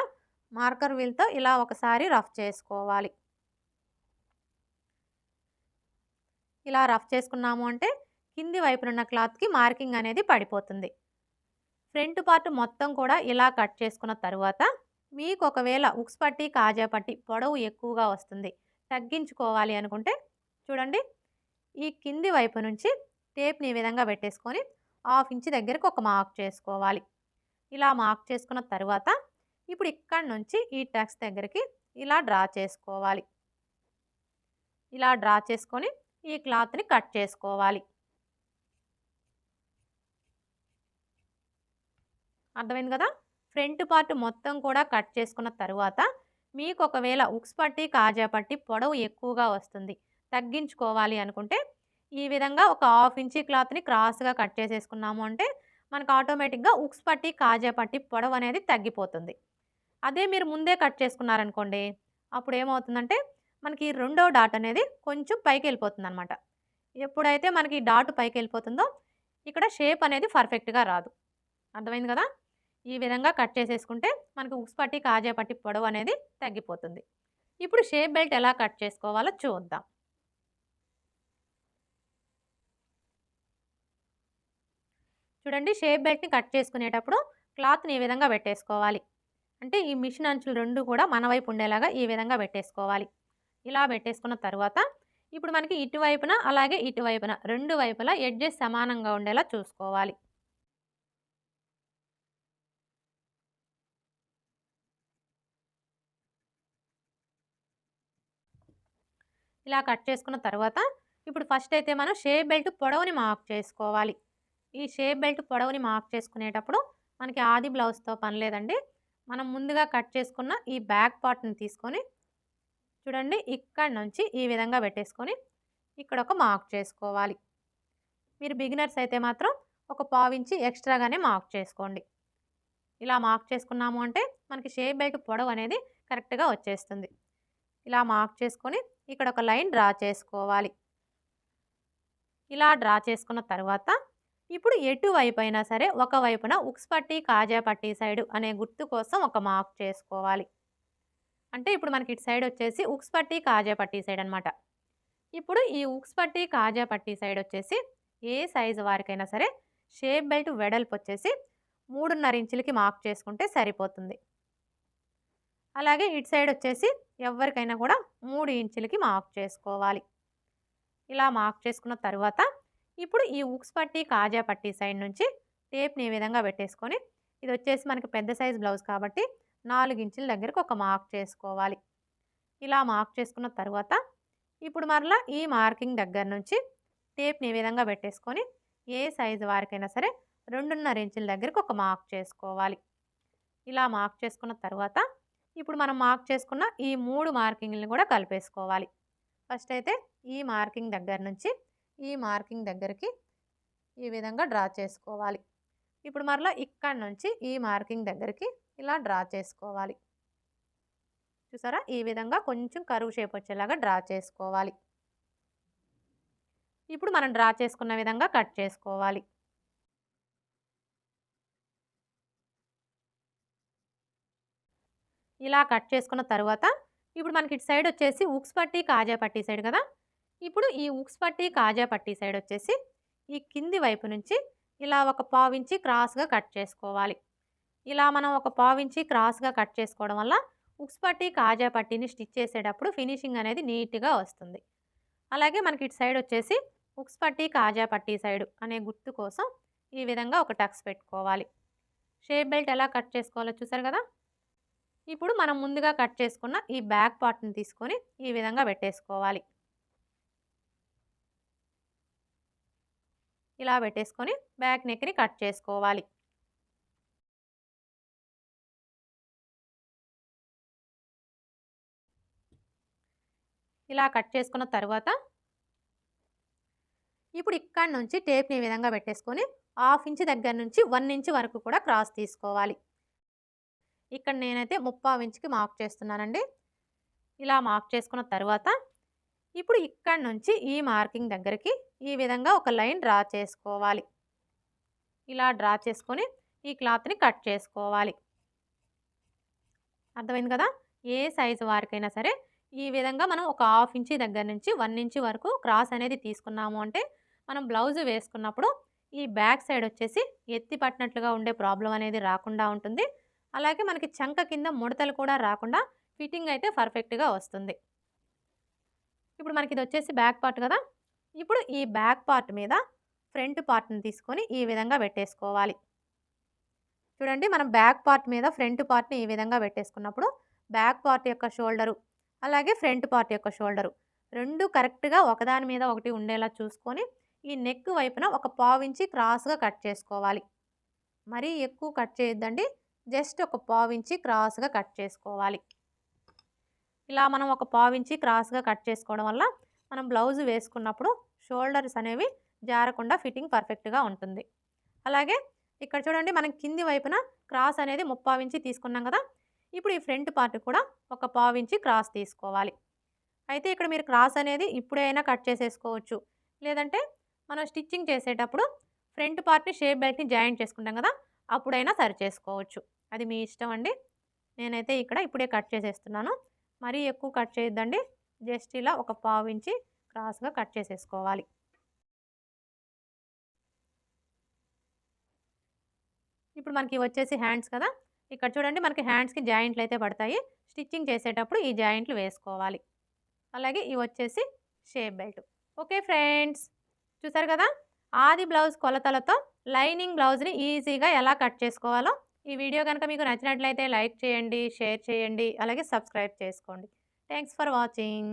మార్కర్ వీల్తో ఇలా ఒకసారి రఫ్ చేసుకోవాలి. ఇలా రఫ్ చేసుకున్నాము అంటే కింది వైపునున్న క్లాత్‌కి మార్కింగ్ అనేది పడిపోతుంది. ఫ్రంట్ పార్ట్ మొత్తం కూడా ఇలా కట్ చేసుకున్న తరువాత మీకు ఒకవేళ ఉక్స్ పట్టి, కాజా పట్టి పొడవు ఎక్కువగా వస్తుంది. తగ్గించుకోవాలి అనుకుంటే చూడండి, ఈ కింది వైపు నుంచి టేప్‌ని ఈ విధంగా పెట్టేసుకొని హాఫ్ ఇంచ్ దగ్గరికి ఒక మార్క్ చేసుకోవాలి. ఇలా మార్క్ చేసుకున్న తరువాత ఇప్పుడు ఇక్కడి నుంచి ఈ టక్స్ దగ్గరికి ఇలా డ్రా చేసుకోవాలి. ఇలా డ్రా చేసుకొని ఈ క్లాత్‌ని కట్ చేసుకోవాలి. అర్థమైంది కదా! ఫ్రంట్ పార్ట్ మొత్తం కూడా కట్ చేసుకున్న తరువాత మీకు ఒకవేళ ఉక్స్ పట్టి, కాజా పట్టి పొడవు ఎక్కువగా వస్తుంది. తగ్గించుకోవాలి అనుకుంటే ఈ విధంగా ఒక హాఫ్ ఇంచీ క్లాత్‌ని క్రాస్‌గా కట్ చేసేసుకున్నాము అంటే మనకు ఆటోమేటిక్‌గా ఉక్స్ పట్టి, కాజా పట్టి పొడవు అనేది తగ్గిపోతుంది. అదే మీరు ముందే కట్ చేసుకున్నారనుకోండి, అప్పుడు ఏమవుతుందంటే మనకి రెండో డాట్ అనేది కొంచెం పైకెళ్ళిపోతుందనమాట. ఎప్పుడైతే మనకి ఈ డాట్ పైకెళ్ళిపోతుందో ఇక్కడ షేప్ అనేది పర్ఫెక్ట్‌గా రాదు. అర్థమైంది కదా! ఈ విధంగా కట్ చేసేసుకుంటే మనకు ఉక్స్ పట్టి, కాజా పట్టి పొడవు అనేది తగ్గిపోతుంది. ఇప్పుడు షేప్ బెల్ట్ ఎలా కట్ చేసుకోవాలో చూద్దాం. చూడండి, షేప్ బెల్ట్‌ని కట్ చేసుకునేటప్పుడు క్లాత్‌ని ఈ విధంగా పెట్టేసుకోవాలి. అంటే ఈ మిషన్ అంచులు 2 కూడా మన వైపు ఉండేలాగా ఈ విధంగా పెట్టేసుకోవాలి. ఇలా పెట్టేసుకున్న తరువాత ఇప్పుడు మనకి ఇటువైపున అలాగే ఇటువైపున 2 వైపులా ఎడ్జెస్ సమానంగా ఉండేలా చూసుకోవాలి. ఇలా కట్ చేసుకున్న తర్వాత ఇప్పుడు ఫస్ట్ అయితే మనం షేప్ బెల్ట్ పొడవుని మార్క్ చేసుకోవాలి. ఈ షేప్ బెల్ట్ పొడవుని మార్క్ చేసుకునేటప్పుడు మనకి ఆది బ్లౌజ్‌తో పని లేదండి. మనం ముందుగా కట్ చేసుకున్న ఈ బ్యాక్ పార్ట్‌ని తీసుకొని చూడండి, ఇక్కడి నుంచి ఈ విధంగా పెట్టేసుకొని ఇక్కడ ఒక మార్క్ చేసుకోవాలి. మీరు బిగినర్స్ అయితే మాత్రం ఒక పావించి ఎక్స్ట్రాగానే మార్క్ చేసుకోండి. ఇలా మార్క్ చేసుకున్నాము అంటే మనకి షేప్ బెల్ట్ పొడవు అనేది కరెక్ట్‌గా వచ్చేస్తుంది. ఇలా మార్క్ చేసుకొని ఇక్కడ ఒక లైన్ డ్రా చేసుకోవాలి. ఇలా డ్రా చేసుకున్న తర్వాత ఇప్పుడు ఎటువైపు అయినా సరే ఒకవైపున ఉక్స్ పట్టి, కాజా పట్టి సైడు అనే గుర్తు కోసం ఒక మార్క్ చేసుకోవాలి. అంటే ఇప్పుడు మనకి ఇటు సైడ్ వచ్చేసి ఉక్స్ పట్టి, కాజా పట్టి సైడ్ అనమాట. ఇప్పుడు ఈ ఉక్స్ పట్టి, కాజా పట్టి సైడ్ వచ్చేసి ఏ సైజు వారికైనా సరే షేప్ బెల్ట్ వెడల్పు వచ్చేసి 3.5 ఇంచులకి మార్క్ చేసుకుంటే సరిపోతుంది. అలాగే ఇటు సైడ్ వచ్చేసి ఎవరికైనా కూడా 3 ఇంచులకి మార్క్ చేసుకోవాలి. ఇలా మార్క్ చేసుకున్న తర్వాత ఇప్పుడు ఈ ఉక్స్ పట్టి, కాజా పట్టి సైడ్ నుంచి టేప్‌ని ఈ విధంగా పెట్టేసుకొని ఇది వచ్చేసి మనకి పెద్ద సైజ్ బ్లౌజ్ కాబట్టి 4 ఇంచుల దగ్గరకు ఒక మార్క్ చేసుకోవాలి. ఇలా మార్క్ చేసుకున్న తర్వాత ఇప్పుడు మరలా ఈ మార్కింగ్ దగ్గర నుంచి టేప్‌ని ఈ విధంగా పెట్టేసుకొని ఏ సైజు వారికైనా సరే 2.5 ఇంచుల దగ్గరకు ఒక మార్క్ చేసుకోవాలి. ఇలా మార్క్ చేసుకున్న తర్వాత ఇప్పుడు మనం మార్క్ చేసుకున్న ఈ 3 మార్కింగ్‌లని కూడా కలిపేసుకోవాలి. ఫస్ట్ అయితే ఈ మార్కింగ్ దగ్గర నుంచి ఈ మార్కింగ్ దగ్గరికి ఈ విధంగా డ్రా చేసుకోవాలి. ఇప్పుడు మరలా ఇక్కడి నుంచి ఈ మార్కింగ్ దగ్గరికి ఇలా డ్రా చేసుకోవాలి. చూసారా? ఈ విధంగా కొంచెం కర్వ్ షేప్ వచ్చేలాగా డ్రా చేసుకోవాలి. ఇప్పుడు మనం డ్రా చేసుకున్న విధంగా కట్ చేసుకోవాలి. ఇలా కట్ చేసుకున్న తర్వాత ఇప్పుడు మనకి ఇటు సైడ్ వచ్చేసి ఉక్స్ పట్టి, కాజా పట్టి సైడ్ కదా! ఇప్పుడు ఈ ఉక్స్ పట్టి, కాజా పట్టి సైడ్ వచ్చేసి ఈ కింది వైపు నుంచి ఇలా ఒక పావించి క్రాస్‌గా కట్ చేసుకోవాలి. ఇలా మనం ఒక పావించి క్రాస్‌గా కట్ చేసుకోవడం వల్ల ఉక్స్ పట్టి, కాజా పట్టీని స్టిచ్ చేసేటప్పుడు ఫినిషింగ్ అనేది నీట్‌గా వస్తుంది. అలాగే మనకి ఇటు సైడ్ వచ్చేసి ఉక్స్ పట్టి, కాజా పట్టి సైడు అనే గుర్తు కోసం ఈ విధంగా ఒక టక్స్ పెట్టుకోవాలి. షేప్ బెల్ట్ ఎలా కట్ చేసుకోవాలో చూసారు కదా! ఇప్పుడు మనం ముందుగా కట్ చేసుకున్న ఈ బ్యాక్ పార్ట్‌ని తీసుకొని ఈ విధంగా పెట్టేసుకోవాలి. ఇలా పెట్టేసుకొని బ్యాక్ నెక్‌ని కట్ చేసుకోవాలి. ఇలా కట్ చేసుకున్న తర్వాత ఇప్పుడు ఇక్కడి నుంచి టేప్‌ని ఈ విధంగా పెట్టేసుకొని హాఫ్ ఇంచ్ దగ్గర నుంచి 1 ఇంచ్ వరకు కూడా క్రాస్ తీసుకోవాలి. ఇక్కడ నేనైతే 3/4 ఇంచ్‌కి మార్క్ చేస్తున్నానండి. ఇలా మార్క్ చేసుకున్న తర్వాత ఇప్పుడు ఇక్కడి నుంచి ఈ మార్కింగ్ దగ్గరికి ఈ విధంగా ఒక లైన్ డ్రా చేసుకోవాలి. ఇలా డ్రా చేసుకొని ఈ క్లాత్‌ని కట్ చేసుకోవాలి. అర్థమైంది కదా! ఏ సైజు వారికైనా సరే ఈ విధంగా మనం ఒక హాఫ్ ఇంచ్ దగ్గర నుంచి 1 ఇంచ్ వరకు క్రాస్ అనేది తీసుకున్నాము అంటే మనం బ్లౌజ్ వేసుకున్నప్పుడు ఈ బ్యాక్ సైడ్ వచ్చేసి ఎత్తి పట్టినట్లుగా ఉండే ప్రాబ్లం అనేది రాకుండా ఉంటుంది. అలాగే మనకి చంక కింద ముడతలు కూడా రాకుండా ఫిట్టింగ్ అయితే పర్ఫెక్ట్‌గా వస్తుంది. ఇప్పుడు మనకి ఇదొచ్చేసి బ్యాక్ పార్ట్ కదా! ఇప్పుడు ఈ బ్యాక్ పార్ట్ మీద ఫ్రంట్ పార్ట్‌ని తీసుకొని ఈ విధంగా పెట్టేసుకోవాలి. చూడండి మనం బ్యాక్ పార్ట్ మీద ఫ్రంట్ పార్ట్‌ని ఈ విధంగా పెట్టేసుకున్నప్పుడు బ్యాక్ పార్ట్ యొక్క షోల్డరు, అలాగే ఫ్రంట్ పార్ట్ యొక్క షోల్డరు 2 కరెక్ట్‌గా ఒకదాని మీద ఒకటి ఉండేలా చూసుకొని ఈ నెక్ వైపున ఒక పావించి క్రాస్‌గా కట్ చేసుకోవాలి. మరీ ఎక్కువ కట్ చేయొద్దండి. జస్ట్ ఒక పావించి క్రాస్‌గా కట్ చేసుకోవాలి. ఇలా మనం ఒక పావించి క్రాస్‌గా కట్ చేసుకోవడం వల్ల మనం బ్లౌజ్ వేసుకున్నప్పుడు షోల్డర్స్ అనేవి జారకుండా ఫిట్టింగ్ పర్ఫెక్ట్‌గా ఉంటుంది. అలాగే ఇక్కడ చూడండి మనం కింది వైపున క్రాస్ అనేది ముప్పావించి తీసుకున్నాం కదా! ఇప్పుడు ఈ ఫ్రంట్ పార్ట్ కూడా ఒక పావించి క్రాస్ తీసుకోవాలి. అయితే ఇక్కడ మీరు క్రాస్ అనేది ఇప్పుడైనా కట్ చేసేసుకోవచ్చు. లేదంటే మనం స్టిచ్చింగ్ చేసేటప్పుడు ఫ్రంట్ పార్ట్‌ని షేప్ బెల్ట్‌ని జాయింట్ చేసుకుంటాం కదా! అప్పుడైనా సరి చేసుకోవచ్చు. అది మీ ఇష్టం అండి. నేనైతే ఇక్కడ ఇప్పుడే కట్ చేసేస్తున్నాను. మరీ ఎక్కువ కట్ చేయొద్దండి. జస్ట్ ఇలా ఒక పావించి క్రాస్‌గా కట్ చేసేసుకోవాలి. ఇప్పుడు మనకి వచ్చేసి హ్యాండ్స్ కదా! ఇక్కడ చూడండి మనకి హ్యాండ్స్‌కి జాయింట్‌లయితే పడతాయి. స్టిచ్చింగ్ చేసేటప్పుడు ఈ జాయింట్లు వేసుకోవాలి. అలాగే ఇవొచ్చేసి షేప్ బెల్ట్. Okay friends. చూసారు కదా! ఆది బ్లౌజ్ కొలతలతో లైనింగ్ బ్లౌజ్‌ని ఈజీగా ఎలా కట్ చేసుకోవాలో ఈ వీడియో గనుక మీకు నచ్చినట్లయితే లైక్ చేయండి, షేర్ చేయండి, అలాగే సబ్స్క్రైబ్ చేసుకోండి. Thanks for watching.